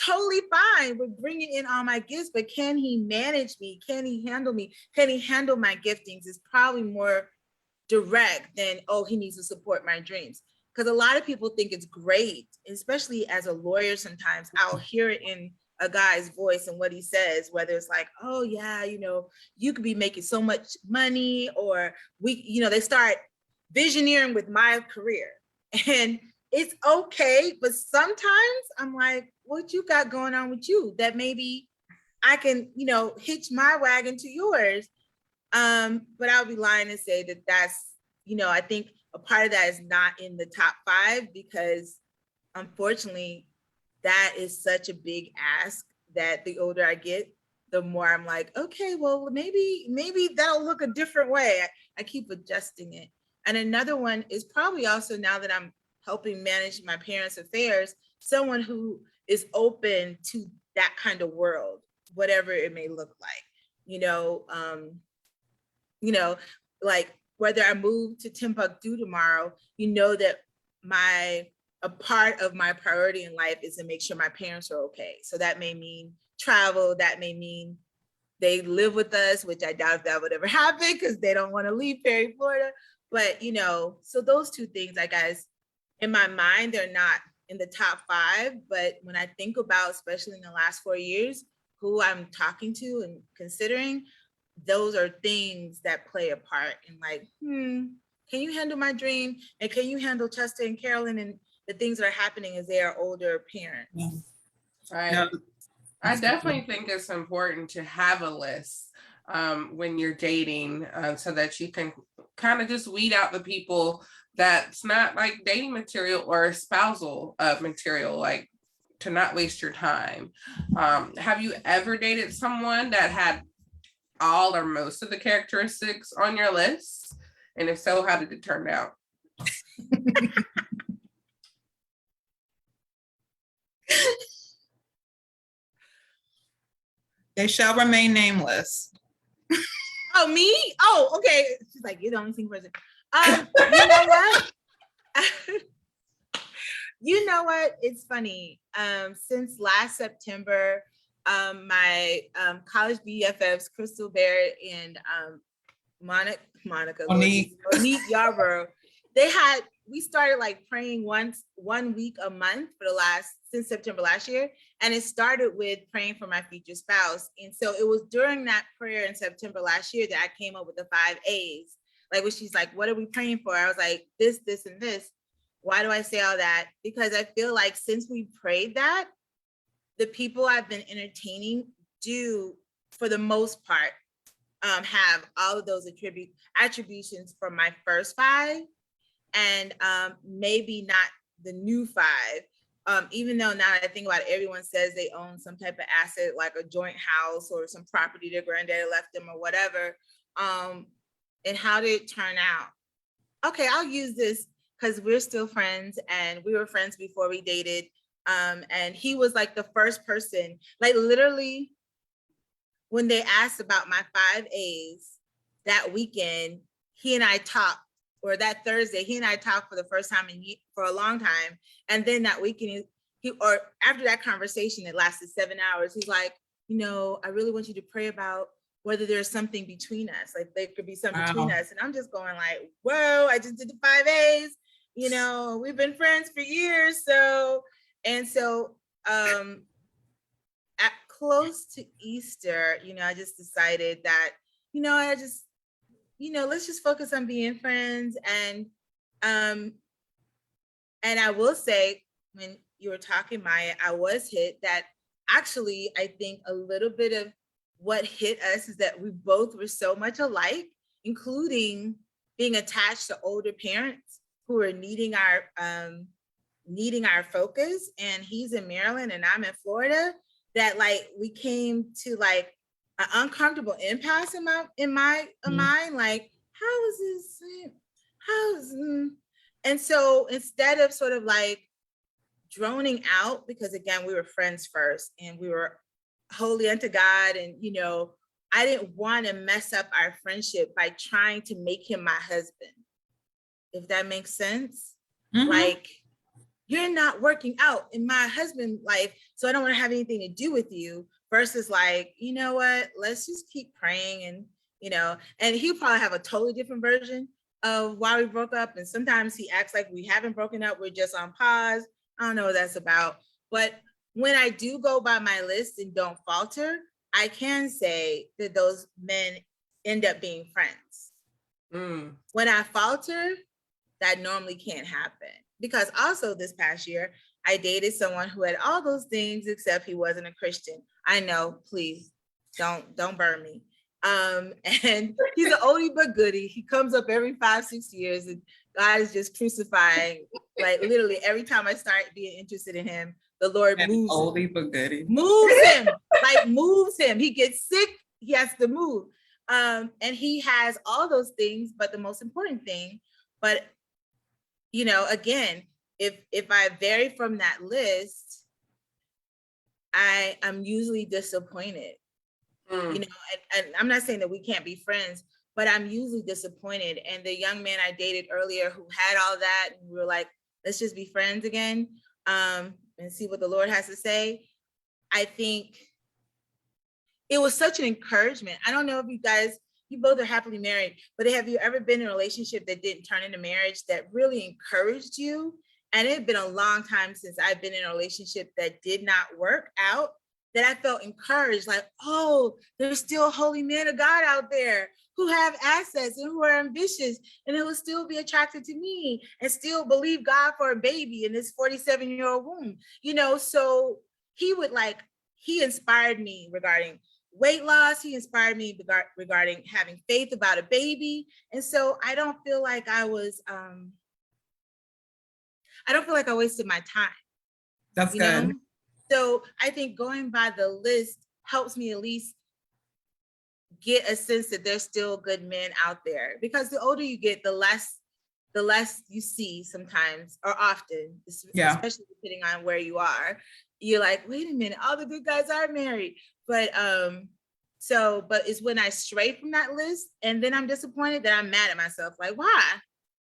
totally fine with bringing in all my gifts, but can he manage me? Can he handle me? Can he handle my giftings? Is probably more direct than, oh, he needs to support my dreams. Because a lot of people think it's great, especially as a lawyer, sometimes I'll hear it in a guy's voice and what he says, whether it's like, oh yeah, you could be making so much money, or they start visioneering with my career. And it's okay, but sometimes I'm like, what you got going on with you that maybe I can, hitch my wagon to yours. But I would be lying to say that that's, I think a part of that is not in the top 5, because unfortunately, that is such a big ask that the older I get, the more I'm like, okay, well, maybe that'll look a different way. I keep adjusting it. And another one is probably also, now that I'm helping manage my parents' affairs, someone who is open to that kind of world, whatever it may look like. Like whether I move to Timbuktu tomorrow, that a part of my priority in life is to make sure my parents are okay. So that may mean travel, that may mean they live with us, which I doubt if that would ever happen because they don't want to leave Perry, Florida. But, so those two things, I guess, in my mind, they're not in the top 5. But when I think about, especially in the last 4 years, who I'm talking to and considering, those are things that play a part in like, can you handle my dream? And can you handle Chester and Carolyn and the things that are happening as they are older parents? Yeah. Right. No, I definitely think it's important to have a list when you're dating, so that you can kind of just weed out the people that's not like dating material or spousal material, like to not waste your time. Have you ever dated someone that had all or most of the characteristics on your list? And if so, how did it turn out? they shall remain nameless. Oh, me? Oh, okay. She's like, you're the only single person. You know what? You know what? It's funny. Since last September, my college BFFs, Crystal Barrett and Monica Monique Yarborough, we started like praying 1 week a month since September last year. And it started with praying for my future spouse. And so it was during that prayer in September last year that I came up with the 5 A's. Like when she's like, what are we praying for? I was like, this, and this. Why do I say all that? Because I feel like since we prayed that, the people I've been entertaining do, for the most part, have all of those attributions from my first 5, and maybe not the new 5. Even though now that I think about it, everyone says they own some type of asset, like a joint house or some property their granddaddy left them or whatever. And how did it turn out? Okay, I'll use this because we're still friends, and we were friends before we dated. And he was like the first person, like literally when they asked about my 5 A's that weekend, he and I talked, or that Thursday, he and I talked for the first time for a long time. And then that weekend, or after that conversation, it lasted 7 hours. He's like, I really want you to pray about whether there's something between us, like there could be something between us. And I'm just going like, whoa, I just did the 5 A's. We've been friends for years. So at close to Easter, I just decided that, let's just focus on being friends. And I will say, when you were talking, Maya, I was hit that actually, I think a little bit of what hit us is that we both were so much alike, including being attached to older parents who are needing our focus. And he's in Maryland and I'm in Florida, that like we came to like an uncomfortable impasse in my mind. Like, how is this? And so instead of sort of like droning out, because again, we were friends first and we were holy unto God, and I didn't want to mess up our friendship by trying to make him my husband, if that makes sense. Like, you're not working out in my husband life, so I don't want to have anything to do with you, versus like, you know what, let's just keep praying. And, and he'll probably have a totally different version of why we broke up. And sometimes he acts like we haven't broken up, we're just on pause. I don't know what that's about. But when I do go by my list and don't falter, I can say that those men end up being friends. When I falter, that normally can't happen. Because also this past year, I dated someone who had all those things except he wasn't a Christian. I know, please don't burn me. And he's an oldie but goodie. He comes up every 5-6 years, and God is just crucifying. Like literally every time I start being interested in him, the Lord moves oldie but goodie. Moves him. He gets sick, he has to move. And he has all those things, but the most important thing, again, if I vary from that list, I'm usually disappointed. And I'm not saying that we can't be friends, but I'm usually disappointed. And the young man I dated earlier who had all that, and we were like, let's just be friends again, and see what the Lord has to say. I think it was such an encouragement. I don't know if you both are happily married, but have you ever been in a relationship that didn't turn into marriage that really encouraged you? And it had been a long time since I've been in a relationship that did not work out, that I felt encouraged, like, oh, there's still holy men of God out there who have assets and who are ambitious and who will still be attracted to me and still believe God for a baby in this 47-year-old womb. So he inspired me regarding weight loss. He inspired me regarding having faith about a baby. And so I don't feel like I wasted my time. That's good. So I think going by the list helps me at least get a sense that there's still good men out there, because the older you get, the less you see sometimes, or often, especially depending on where you are. You're like, wait a minute, all the good guys are married. But it's when I stray from that list and then I'm disappointed that I'm mad at myself. Like, why?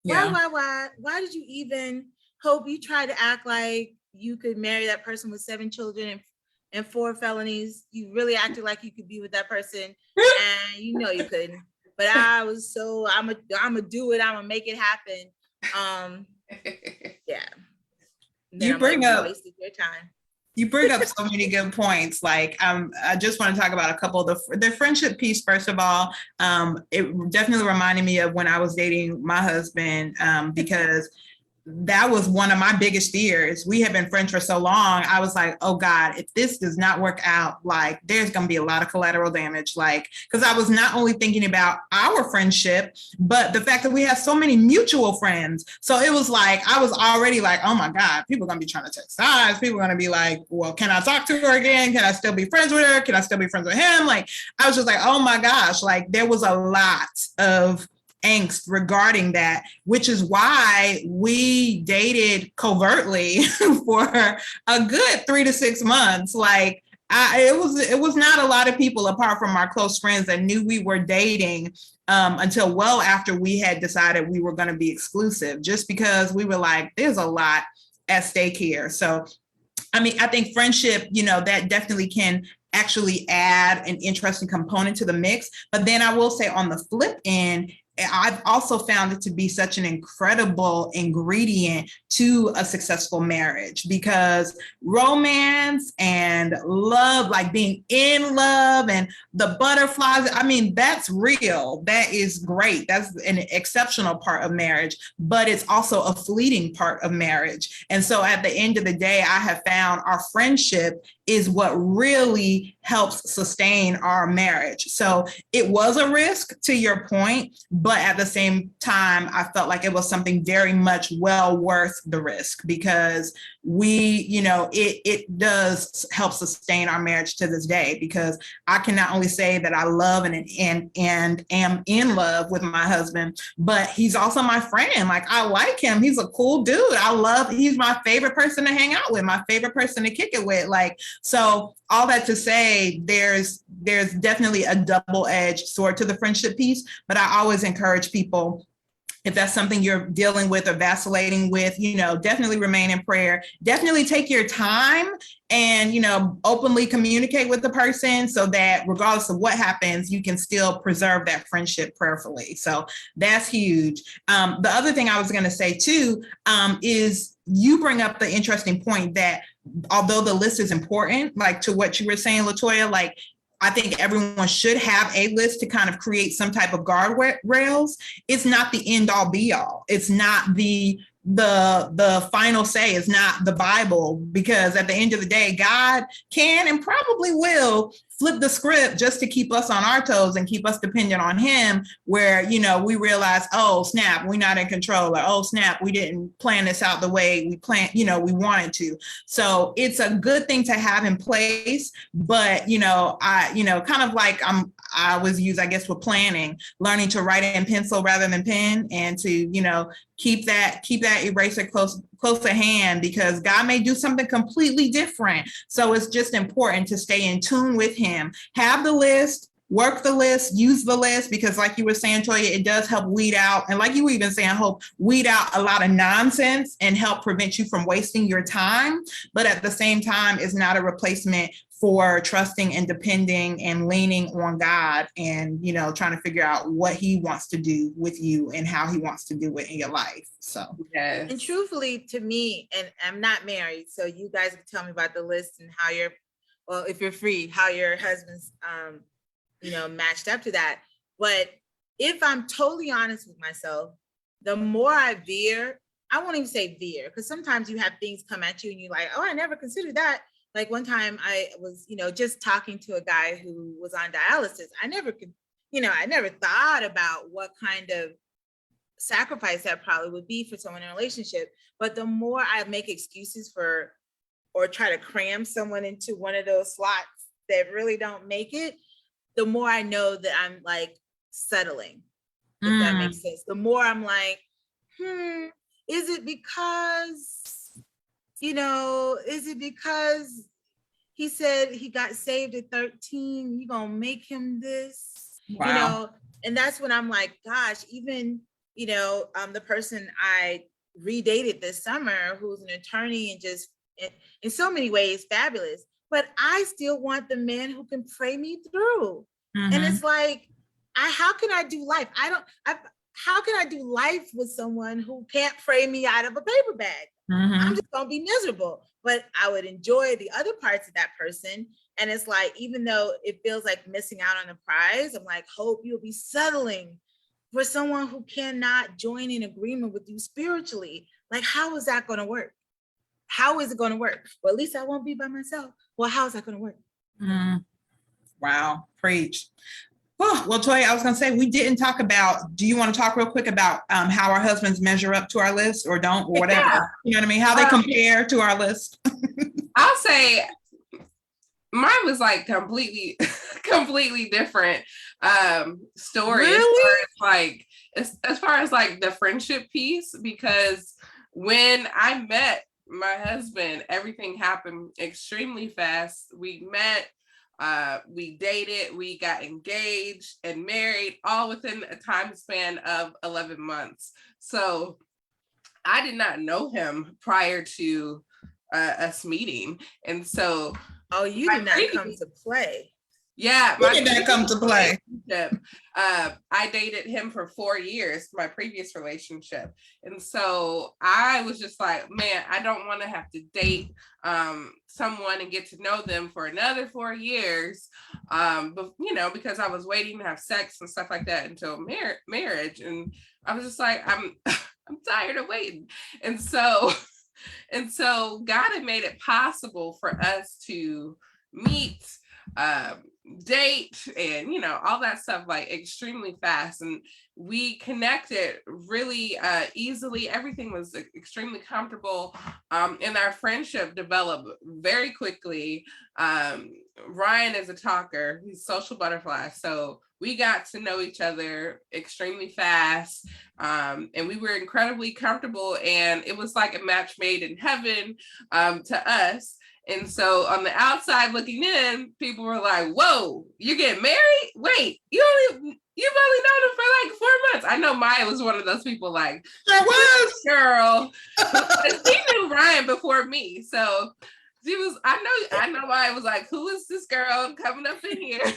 Why did you even hope? You try to act like you could marry that person with 7 children and 4 felonies. You really acted like you could be with that person, and you couldn't. But I was I'm gonna do it. I'm gonna make it happen. Yeah. You bring up wasted your time. You bring up so many good points. Like, I just want to talk about a couple of the friendship piece. First of all, it definitely reminded me of when I was dating my husband, because that was one of my biggest fears. We had been friends for so long. I was like, oh God, if this does not work out, like there's going to be a lot of collateral damage. Like, because I was not only thinking about our friendship, but the fact that we have so many mutual friends. So it was like, I was already like, oh my God, people are going to be trying to take sides. People are going to be like, well, can I talk to her again? Can I still be friends with her? Can I still be friends with him? Like, I was just like, oh my gosh, like there was a lot of angst regarding that, which is why we dated covertly for a good 3 to 6 months. Like it was not a lot of people apart from our close friends that knew we were dating until well after we had decided we were going to be exclusive, just because we were like, there's a lot at stake here. So, I mean, I think friendship, that definitely can actually add an interesting component to the mix. But then I will say on the flip end, I've also found it to be such an incredible ingredient to a successful marriage, because romance and love, like being in love and the butterflies, I mean, that's real. That is great. That's an exceptional part of marriage, but it's also a fleeting part of marriage. And so at the end of the day, I have found our friendship is what really helps sustain our marriage. So it was a risk, to your point, but at the same time, I felt like it was something very much well worth the risk, because it does help sustain our marriage to this day, because I can not only say that I love and am in love with my husband, but he's also my friend. Like, I like him. He's a cool dude. He's my favorite person to hang out with, my favorite person to kick it with. Like, so all that to say, say there's definitely a double-edged sword to the friendship piece, but I always encourage people, if that's something you're dealing with or vacillating with, definitely remain in prayer. Definitely take your time and, openly communicate with the person so that regardless of what happens, you can still preserve that friendship prayerfully. So that's huge. The other thing I was going to say too, is you bring up the interesting point that although the list is important, like to what you were saying, LaToya, like I think everyone should have a list to kind of create some type of guardrails. It's not the end all be all. It's not the final say. It's not the Bible, because at the end of the day, God can and probably will flip the script just to keep us on our toes and keep us dependent on him, where, we realize, oh, snap, we're not in control, or, oh, snap, we didn't plan this out the way we planned, we wanted to. So it's a good thing to have in place, but, kind of like I was used, I guess, with planning, learning to write in pencil rather than pen, and to, keep that eraser close at hand, because God may do something completely different. So it's just important to stay in tune with him. Have the list, work the list, use the list, because like you were saying, Toya, it does help weed out, and like you were even saying, Hope, weed out a lot of nonsense and help prevent you from wasting your time. But at the same time, it's not a replacement for trusting and depending and leaning on God, and, trying to figure out what he wants to do with you and how he wants to do it in your life. So, yes. And truthfully to me, and I'm not married, so you guys can tell me about the list and how if you're free, how your husband's, matched up to that. But if I'm totally honest with myself, the more I veer, I won't even say veer, because sometimes you have things come at you and you're like, oh, I never considered that. Like one time I was, just talking to a guy who was on dialysis. I never thought about what kind of sacrifice that probably would be for someone in a relationship. But the more I make excuses for, or try to cram someone into one of those slots that really don't make it, the more I know that I'm like settling, if that makes sense. The more I'm like, is it because he said he got saved at 13, you gonna make him this? wow. And that's when I'm like, gosh, even, the person I redated this summer, who's an attorney and just in so many ways fabulous, but I still want the man who can pray me through. And it's like, how can I do life? How can I do life with someone who can't pray me out of a paper bag? I'm just gonna be miserable. But I would enjoy the other parts of that person. And it's like, even though it feels like missing out on the prize, I'm like, Hope, you'll be settling for someone who cannot join in agreement with you spiritually. Like, how is that gonna work? How is it gonna work? Well, at least I won't be by myself. Well, how is that gonna work? Wow, preach. Oh, well, Toya, I was going to say, we didn't talk about, do you want to talk real quick about how our husbands measure up to our list or don't, or whatever? Yeah. You know what I mean? How they compare to our list? I'll say mine was like completely different story. Really? As far as like the friendship piece, because when I met my husband, everything happened extremely fast. We met, we dated, we got engaged and married, all within a time span of 11 months. So I did not know him prior to us meeting. And so you did not come to play. Yeah, When did that come to play? I dated him for 4 years, my previous relationship. And so I was just like, man, I don't want to have to date someone and get to know them for another 4 years. But because I was waiting to have sex and stuff like that until marriage. And I was just like, I'm tired of waiting. And so God had made it possible for us to meet, date, and all that stuff like extremely fast, and we connected really easily. Everything was extremely comfortable, and our friendship developed very quickly. Ryan is a talker, he's a social butterfly, so we got to know each other extremely fast, and we were incredibly comfortable, and it was like a match made in heaven to us. And so on the outside looking in, people were like, whoa, you're getting married? Wait, you've only known him for like 4 months. I know Maya was one of those people like, There was. girl. She knew Ryan before me. So she was, I know Maya was like, who is this girl coming up in here?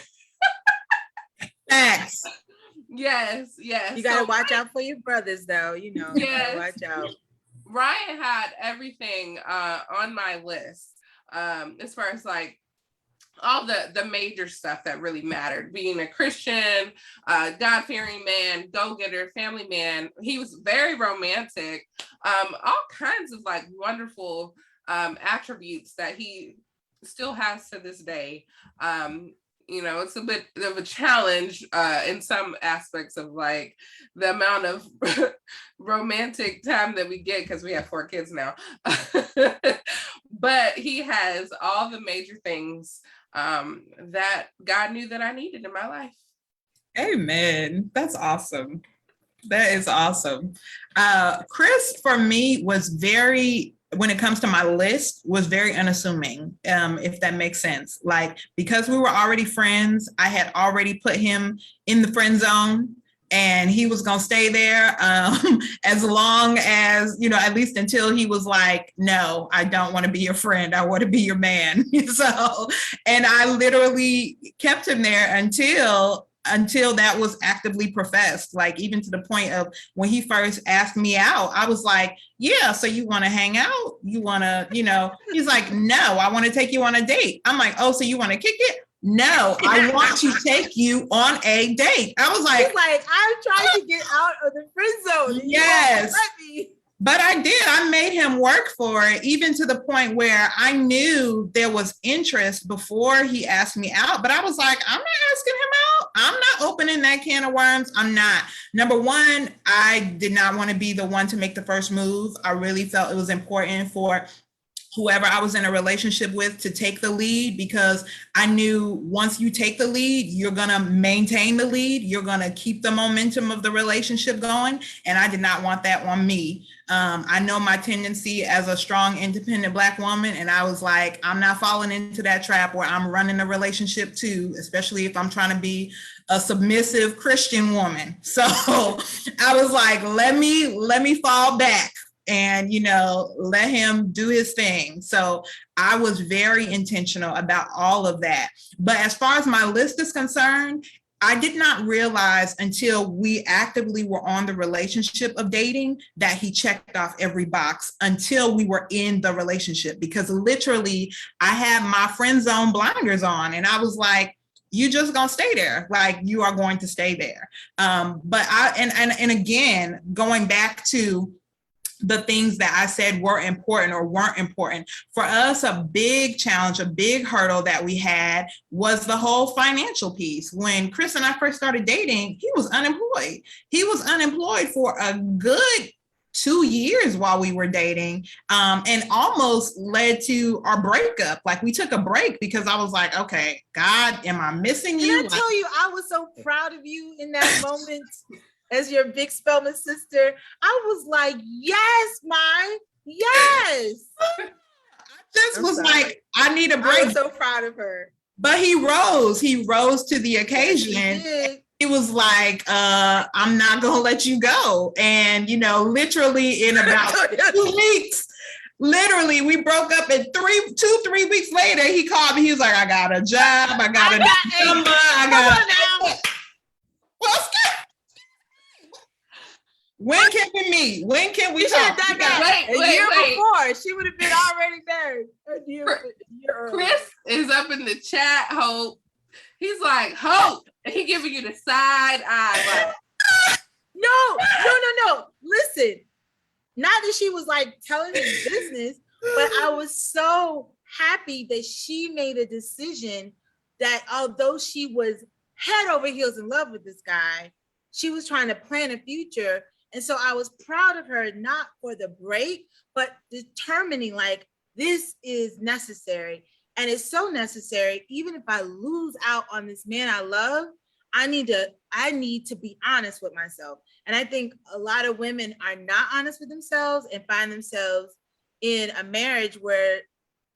Facts. Yes. You gotta watch out for your brothers though, you know. Yes. Watch out. Ryan had everything on my list. As far as like all the major stuff that really mattered, being a Christian, God-fearing man, go-getter, family man. He was very romantic, all kinds of like wonderful attributes that he still has to this day. You know, it's a bit of a challenge in some aspects of like the amount of romantic time that we get because we have 4 kids now. But he has all the major things that God knew that I needed in my life. Amen. That's awesome. That is awesome. Chris, for me, was very, when it comes to my list, was very unassuming, if that makes sense. Like, because we were already friends, I had already put him in the friend zone, and he was going to stay there as long as, you know, at least until he was like, no, I don't want to be your friend. I want to be your man. So, and I literally kept him there until that was actively professed, like even to the point of when he first asked me out, I was like, yeah, so you want to hang out? You want to, you know, he's like, no, I want to take you on a date. I'm like, oh, so you want to kick it? No, I want to take you on a date. I was like, he's like, I'm trying to get out of the friend zone. Yes. But I did. I made him work for it, even to the point where I knew there was interest before he asked me out. But I was like, I'm not asking him out. I'm not opening that can of worms. I'm not. Number one, I did not want to be the one to make the first move. I really felt it was important for whoever I was in a relationship with to take the lead, because I knew once you take the lead, you're going to maintain the lead. You're going to keep the momentum of the relationship going. And I did not want that on me. I know my tendency as a strong, independent Black woman. And I was like, I'm not falling into that trap where I'm running a relationship too, especially if I'm trying to be a submissive Christian woman. So I was like, let me fall back and, you know, let him do his thing. So I was very intentional about all of that. But as far as my list is concerned, I did not realize until we actively were on the relationship of dating that he checked off every box until we were in the relationship, because literally I had my friend zone blinders on and I was like, you just gonna stay there. Like, you are going to stay there. But and again, going back to the things that I said were important or weren't important. For us, a big challenge, a big hurdle that we had was the whole financial piece. When Chris and I first started dating, he was unemployed. He was unemployed for a good 2 years while we were dating, and almost led to our breakup. Like, we took a break because I was like, okay, God, am I missing you? Can I tell you, I was so proud of you in that moment. As your big Spelman sister, I was like, yes, Mai, yes. I just was like, I need a break. I was so proud of her. But he rose to the occasion. Yes, he was like, I'm not gonna let you go. And, you know, literally in about 2 weeks, literally we broke up, and 3 weeks later, he called me. He was like, I got a job, I got a number, When can we meet? When can we talk? Done that a year before. She would have been already there. Chris is up in the chat, Hope. He's like, Hope, and he giving you the side eye. Like, no. Listen, not that she was like telling his business, but I was so happy that she made a decision that although she was head over heels in love with this guy, she was trying to plan a future. And so I was proud of her, not for the break, but determining like, this is necessary. And it's so necessary. Even if I lose out on this man I love, I need to be honest with myself. And I think a lot of women are not honest with themselves and find themselves in a marriage where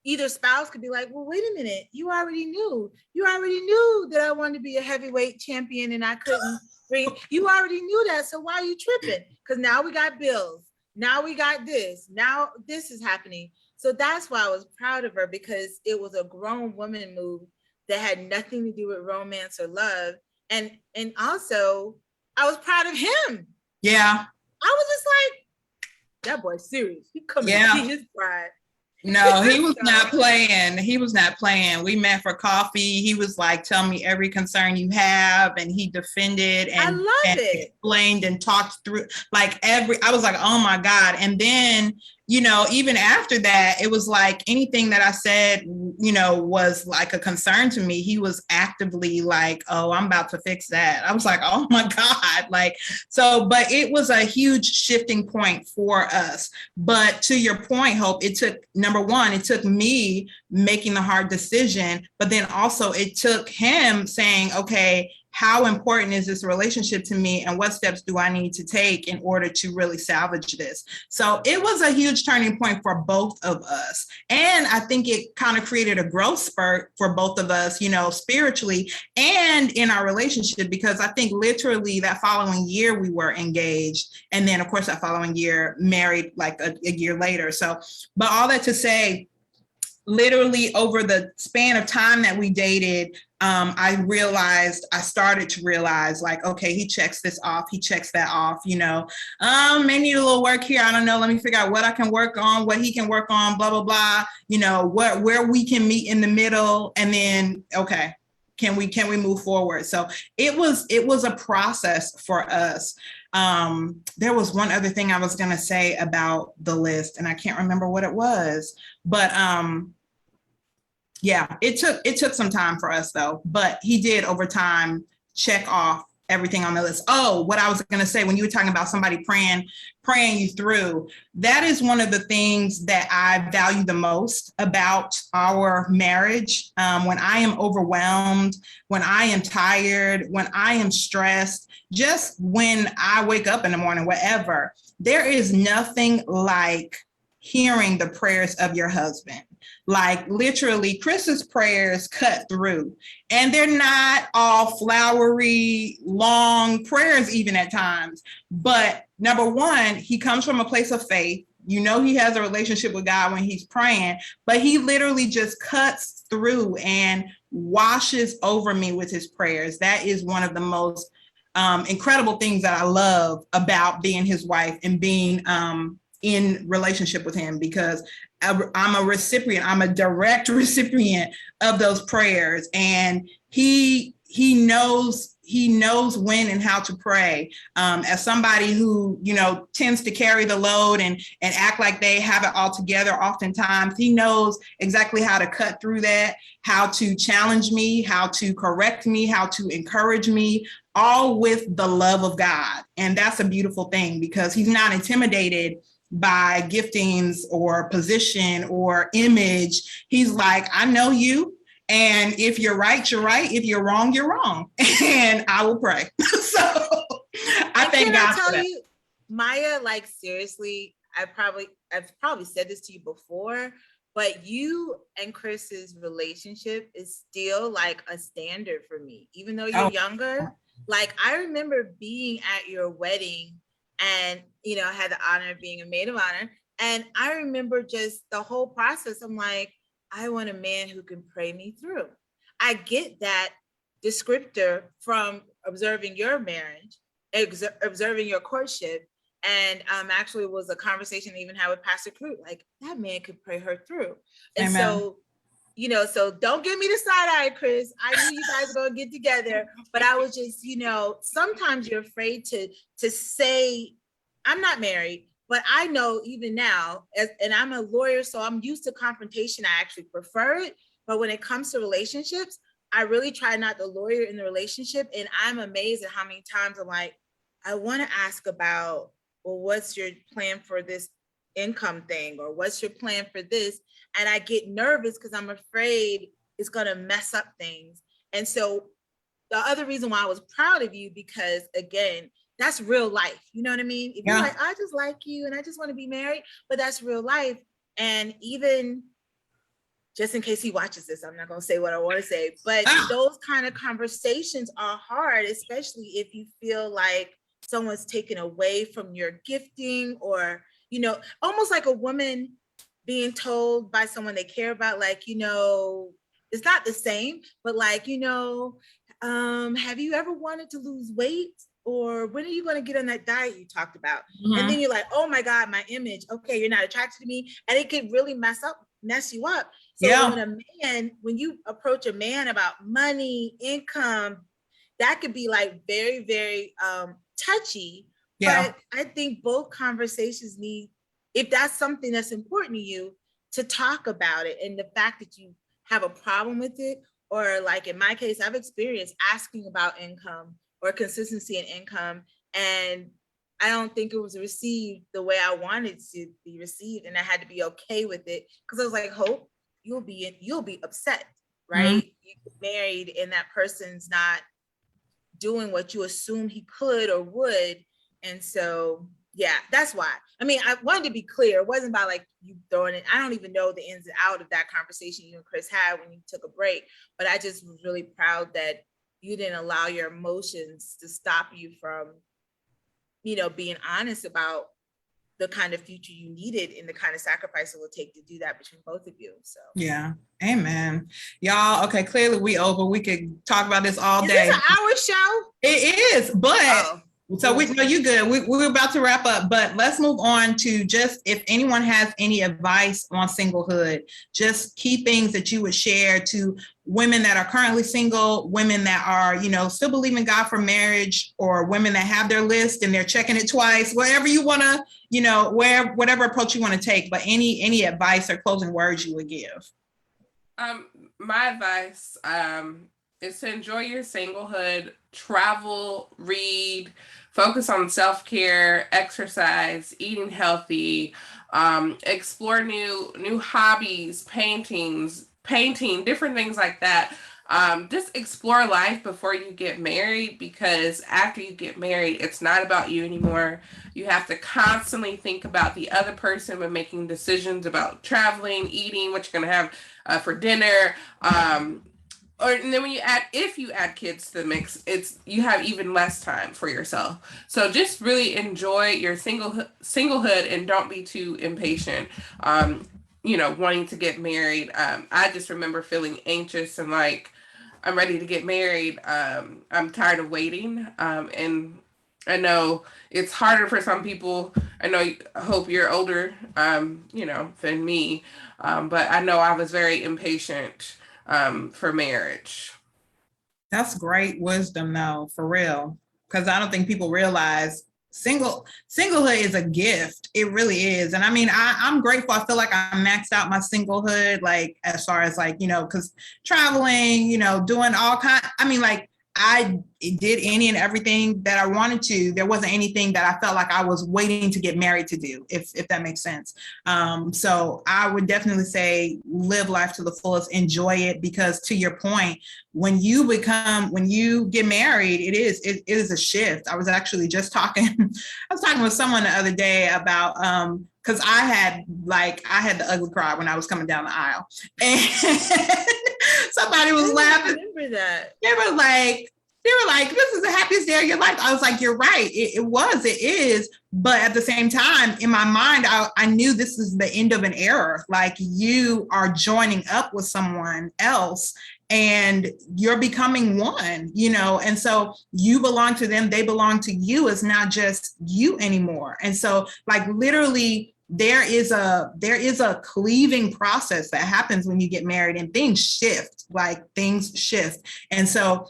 either spouse could be like, well, wait a minute, you already knew that I wanted to be a heavyweight champion and I couldn't bring, you already knew that, so why are you tripping? Because now we got bills, now we got this, now this is happening. So that's why I was proud of her, because it was a grown woman move that had nothing to do with romance or love. And also I was proud of him. Yeah. I was just like, that boy's serious. He coming to see his bride. No, he was not playing. He was not playing. We met for coffee. He was like, tell me every concern you have. And he defended and, explained and talked through like I was like, oh my God. And then, you know, even after that, it was like anything that I said, you know, was like a concern to me. He was actively like, oh, I'm about to fix that. I was like, oh my God. Like, so, but it was a huge shifting point for us. But to your point, Hope, it took, number one, it took me making the hard decision, but then also it took him saying, okay, how important is this relationship to me and what steps do I need to take in order to really salvage this? So it was a huge turning point for both of us. And I think it kind of created a growth spurt for both of us, you know, spiritually and in our relationship, because I think literally that following year we were engaged. And then of course that following year married like a year later. So, but all that to say, literally over the span of time that we dated, I started to realize like, okay, he checks this off, he checks that off, you know, may need a little work here. I don't know. Let me figure out what I can work on, what he can work on, blah, blah, blah, you know, where we can meet in the middle. And then, okay, can we move forward? So it was a process for us. There was one other thing I was going to say about the list and I can't remember what it was, but, yeah, it took some time for us though, but he did over time check off everything on the list. Oh, what I was going to say, when you were talking about somebody praying you through, that is one of the things that I value the most about our marriage. When I am overwhelmed, when I am tired, when I am stressed, just when I wake up in the morning, whatever, there is nothing like hearing the prayers of your husband. Like literally Chris's prayers cut through, and they're not all flowery, long prayers even at times. But number one, he comes from a place of faith. You know, he has a relationship with God when he's praying, but he literally just cuts through and washes over me with his prayers. That is one of the most incredible things that I love about being his wife and being in relationship with him, because I'm a recipient. I'm a direct recipient of those prayers, and he knows when and how to pray. As somebody who, you know, tends to carry the load and act like they have it all together, oftentimes he knows exactly how to cut through that, how to challenge me, how to correct me, how to encourage me, all with the love of God. And that's a beautiful thing, because he's not intimidated by giftings or position or image. He's like, I know you. And if you're right, you're right. If you're wrong, you're wrong. And I will pray. So I thank God for that. You, Maya, like seriously, I've probably said this to you before, but you and Chris's relationship is still like a standard for me, even though you're younger. Like I remember being at your wedding, and, you know, I had the honor of being a maid of honor. And I remember just the whole process. I'm like, I want a man who can pray me through. I get that descriptor from observing your marriage, observing your courtship. And actually it was a conversation I even had with Pastor Crute, like that man could pray her through. And Amen. So, you know, so don't give me the side eye, Chris. I knew you guys were gonna get together, but I was just, you know, sometimes you're afraid to say, I'm not married, but I know even now, and I'm a lawyer, so I'm used to confrontation. I actually prefer it. But when it comes to relationships, I really try not to lawyer in the relationship. And I'm amazed at how many times I'm like, I want to ask about, well, what's your plan for this income thing? Or what's your plan for this? And I get nervous because I'm afraid it's going to mess up things. And so the other reason why I was proud of you, because again, that's real life. You know what I mean? If you're like, I just like you and I just want to be married, but that's real life. And even just in case he watches this, I'm not going to say what I want to say, but those kind of conversations are hard, especially if you feel like someone's taken away from your gifting, or, you know, almost like a woman being told by someone they care about, like, you know, it's not the same, but like, you know, have you ever wanted to lose weight? Or when are you going to get on that diet you talked about? Mm-hmm. And then you're like, oh my God, my image. Okay, you're not attracted to me. And it could really mess you up. So when you approach a man about money, income, that could be like very, very touchy. Yeah. But I think both conversations need, if that's something that's important to you, to talk about it. And the fact that you have a problem with it, or like in my case, I've experienced asking about income or consistency in income, and I don't think it was received the way I wanted to be received, and I had to be okay with it, because I was like, Hope, you'll be upset, right? Mm-hmm. You get married and that person's not doing what you assume he could or would, and so yeah, that's why. I mean, I wanted to be clear. It wasn't about like you throwing it. I don't even know the ins and out of that conversation you and Chris had when you took a break, but I just was really proud that you didn't allow your emotions to stop you from, you know, being honest about the kind of future you needed and the kind of sacrifice it will take to do that between both of you. So yeah, amen, y'all. Okay, clearly we over. We could talk about this all day. Is this an hour show? It is, but so we know you good. We're about to wrap up, but let's move on to just if anyone has any advice on singlehood, just key things that you would share to women that are currently single, women that are, you know, still believe in God for marriage, or women that have their list and they're checking it twice, wherever you want to, you know, whatever approach you want to take, but any advice or closing words you would give. My advice is to enjoy your singlehood, travel, read, focus on self-care, exercise, eating healthy, explore new hobbies, painting, different things like that. Just explore life before you get married, because after you get married, it's not about you anymore. You have to constantly think about the other person when making decisions about traveling, eating, what you're going to have for dinner. And then if you add kids to the mix, you have even less time for yourself. So just really enjoy your singlehood and don't be too impatient. You know, wanting to get married. I just remember feeling anxious and like, I'm ready to get married. I'm tired of waiting. And I know it's harder for some people. I hope you're older, you know, than me. But I know I was very impatient for marriage. That's great wisdom, though, for real. Because I don't think people realize singlehood is a gift. It really is. And I mean, I'm grateful. I feel like I maxed out my singlehood, like as far as like, you know, because traveling, you know, doing all kinds. I mean, like I did any and everything that I wanted to. There wasn't anything that I felt like I was waiting to get married to do, if that makes sense. So I would definitely say live life to the fullest, enjoy it, because to your point, when you get married, it is a shift. I was actually just talking with someone the other day about, because I had the ugly cry when I was coming down the aisle, and somebody was laughing. I remember that. They were like, this is the happiest day of your life. I was like, you're right. It is. But at the same time, in my mind, I knew this is the end of an era. Like, you are joining up with someone else and you're becoming one, you know, and so you belong to them. They belong to you. It's not just you anymore. And so like literally there is a cleaving process that happens when you get married, and things shift. And so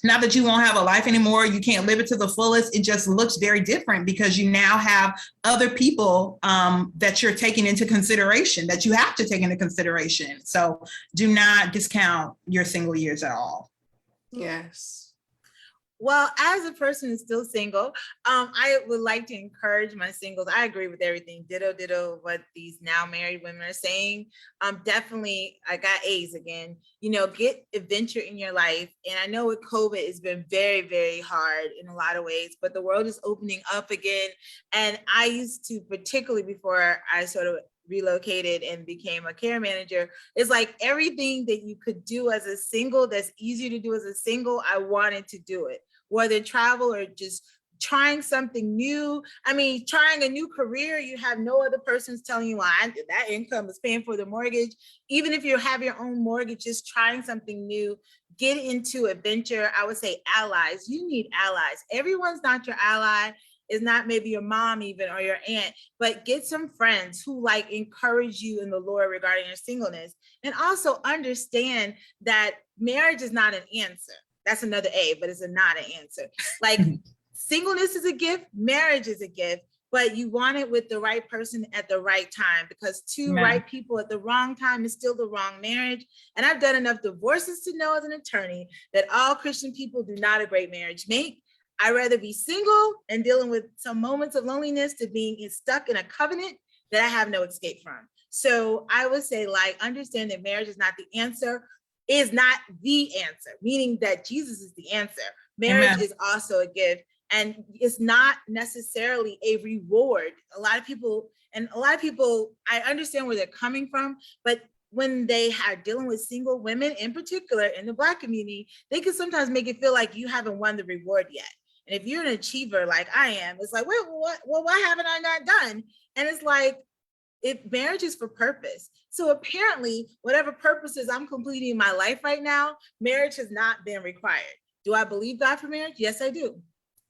not that you won't have a life anymore, you can't live it to the fullest. It just looks very different because you now have other people that you're taking into consideration, that you have to take into consideration. So do not discount your single years at all. Yes. Well, as a person who's still single, I would like to encourage my singles. I agree with everything. Ditto what these now married women are saying. Definitely, I got A's again. You know, get adventure in your life. And I know with COVID, it's been very, very hard in a lot of ways, but the world is opening up again. And I used to, particularly before I sort of relocated and became a care manager. It's like everything that you could do as a single, that's easier to do as a single, I wanted to do it, whether travel or just trying something new. I mean, trying a new career, you have no other person's telling you, well, that income is paying for the mortgage. Even if you have your own mortgage, just trying something new, get into adventure. I would say allies. You need allies. Everyone's not your ally. Is not maybe your mom even or your aunt, but get some friends who like encourage you in the Lord regarding your singleness. And also understand that marriage is not an answer. That's another A, but it's not an answer. Like singleness is a gift, marriage is a gift, but you want it with the right person at the right time, because two right people at the wrong time is still the wrong marriage. And I've done enough divorces to know as an attorney that all Christian people do not a great marriage make. I'd rather be single and dealing with some moments of loneliness to being stuck in a covenant that I have no escape from. So I would say, like, understand that marriage is not the answer, is not the answer, meaning that Jesus is the answer. Marriage is also a gift, and it's not necessarily a reward. A lot of people, I understand where they're coming from, but when they are dealing with single women, in particular in the Black community, they can sometimes make it feel like you haven't won the reward yet. And if you're an achiever like I am, it's like, wait, what haven't I not done? And it's like, marriage is for purpose. So apparently, whatever purposes I'm completing in my life right now, marriage has not been required. Do I believe God for marriage? Yes, I do.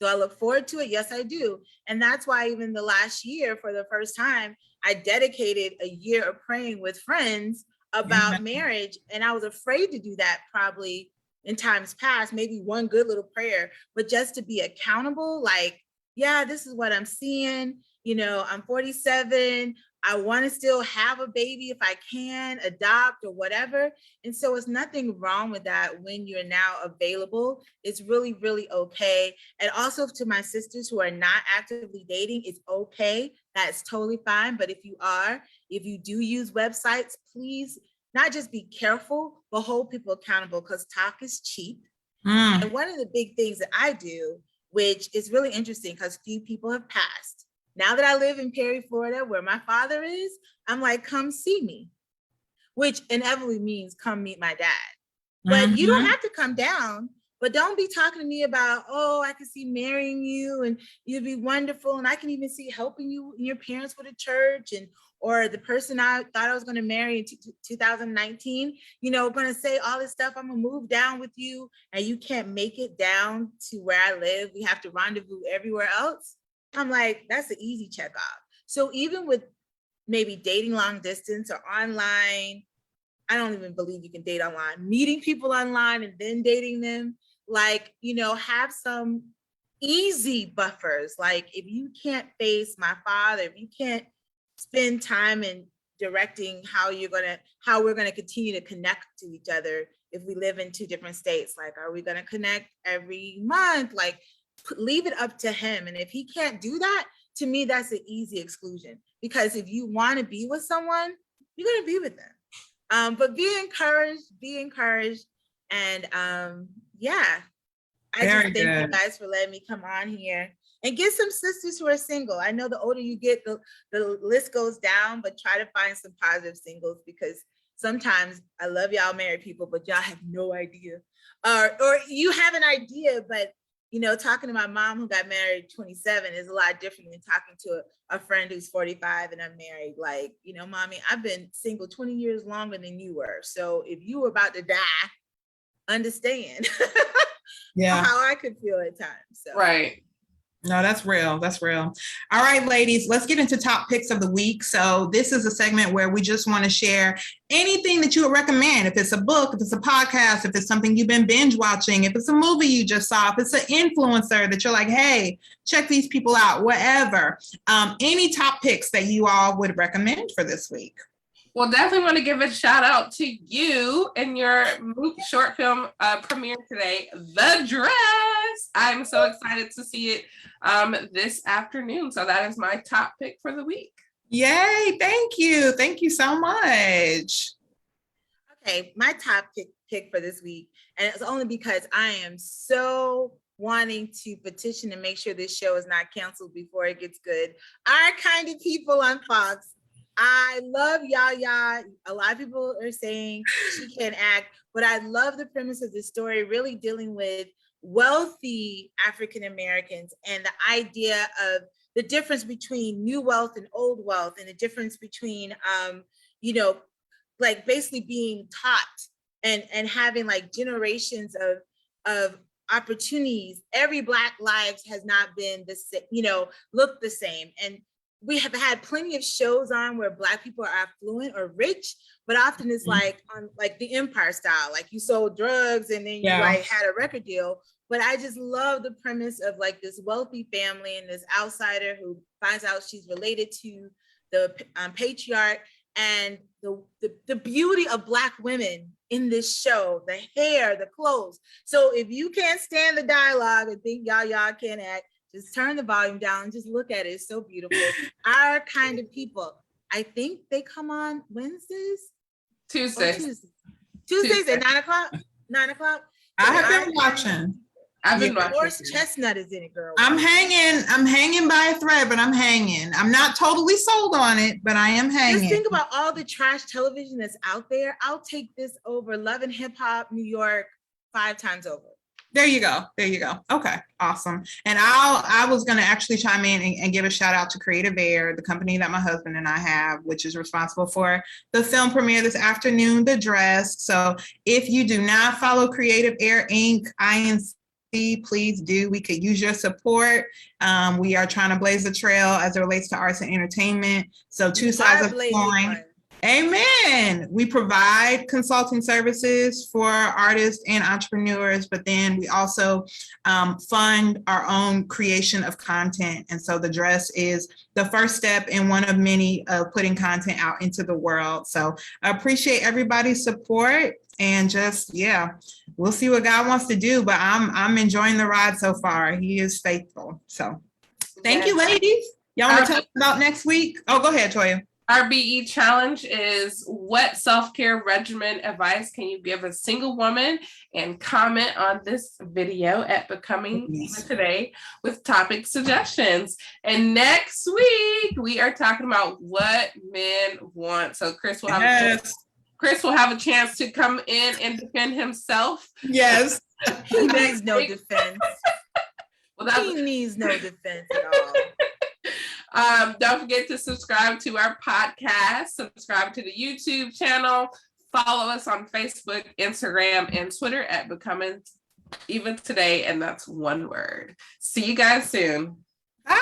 Do I look forward to it? Yes, I do. And that's why even the last year, for the first time, I dedicated a year of praying with friends about marriage. And I was afraid to do that probably in times past, maybe one good little prayer, but just to be accountable, like, yeah, this is what I'm seeing. You know, I'm 47. I want to still have a baby if I can, adopt or whatever. And so it's nothing wrong with that when you're now available. It's really, really okay. And also to my sisters who are not actively dating, it's okay. That's totally fine. But if you do use websites, please not just be careful, but hold people accountable, because talk is cheap. And one of the big things that I do, which is really interesting because few people have passed. Now that I live in Perry, Florida, where my father is, I'm like, come see me, which inevitably means come meet my dad. But you don't have to come down, but don't be talking to me about, oh, I can see marrying you and you'd be wonderful. And I can even see helping you and your parents with a church, and or the person I thought I was going to marry in 2019, going to say all this stuff. I'm going to move down with you and you can't make it down to where I live. We have to rendezvous everywhere else. I'm like, that's an easy check off. So even with maybe dating long distance or online, I don't even believe you can date online, meeting people online and then dating them, like, have some easy buffers. Like if you can't face my father, if you can't spend time in directing how we're going to continue to connect to each other if we live in two different states, like, are we going to connect every month? Like, leave it up to him. And if he can't do that, to me, that's an easy exclusion, because if you want to be with someone, you're going to be with them. But be encouraged. And yeah, I just thank you guys for letting me come on here and get some sisters who are single. I know the older you get, the list goes down, but try to find some positive singles, because sometimes I love y'all married people, but y'all have no idea. Or you have an idea, but talking to my mom who got married 27 is a lot different than talking to a friend who's 45 and unmarried. Like, mommy, I've been single 20 years longer than you were. So if you were about to die, understand how I could feel at times. So. Right. No, that's real. That's real. All right, ladies, let's get into top picks of the week. So this is a segment where we just want to share anything that you would recommend. If it's a book, if it's a podcast, if it's something you've been binge watching, if it's a movie you just saw, if it's an influencer that you're like, hey, check these people out, whatever. Any top picks that you all would recommend for this week? Well, definitely want to give a shout out to you and your short film premiere today, The Dress. I'm so excited to see it this afternoon. So that is my top pick for the week. Yay. Thank you. Thank you so much. Okay. My top pick for this week, and it's only because I am so wanting to petition and make sure this show is not canceled before it gets good. Our Kind of People on Fox I love Yaya. A lot of people are saying she can't act, but I love the premise of the story, really dealing with wealthy African Americans and the idea of the difference between new wealth and old wealth, and the difference between, you know, like basically being taught and having like generations of opportunities. Every Black lives has not been the same, you know, look the same. And we have had plenty of shows on where Black people are affluent or rich, but often it's like on like the Empire style, like you sold drugs and then you like had a record deal. But I just love the premise of like this wealthy family and this outsider who finds out she's related to the patriarch, and the beauty of Black women in this show, the hair, the clothes. So if you can't stand the dialogue and think y'all can't act, just turn the volume down and just look at it. It's so beautiful. Our kind of people. I think they come on Wednesdays? Tuesdays at 9:00? 9:00? I have been watching. I've been watching. Horse Chestnut is in it, girl. I'm hanging by a thread, but I'm hanging. I'm not totally sold on it, but I am hanging. Just think about all the trash television that's out there. I'll take this over Love and Hip Hop New York 5 times over. There you go. Okay, awesome. And I was going to actually chime in and give a shout out to Creative Air, the company that my husband and I have, which is responsible for the film premiere this afternoon, The Dress. So if you do not follow Creative Air Inc., please do. We could use your support. We are trying to blaze the trail as it relates to arts and entertainment. So two sides of the coin. Amen. We provide consulting services for artists and entrepreneurs, but then we also fund our own creation of content. And so The Dress is the first step in one of many of putting content out into the world. So I appreciate everybody's support, and just, we'll see what God wants to do, but I'm enjoying the ride so far. He is faithful. So thank you, ladies. Y'all want to talk about next week? Oh, go ahead, Toya. Our BE challenge is, what self-care regimen advice can you give a single woman? And comment on this video at Becoming Even Today with topic suggestions. And next week, we are talking about what men want. So Chris will have a chance to come in and defend himself. Yes. He needs no defense. He needs no defense at all. Don't forget to subscribe to our podcast, subscribe to the YouTube channel, follow us on Facebook, Instagram, and Twitter at Becoming Even Today, and that's one word. See you guys soon. Bye.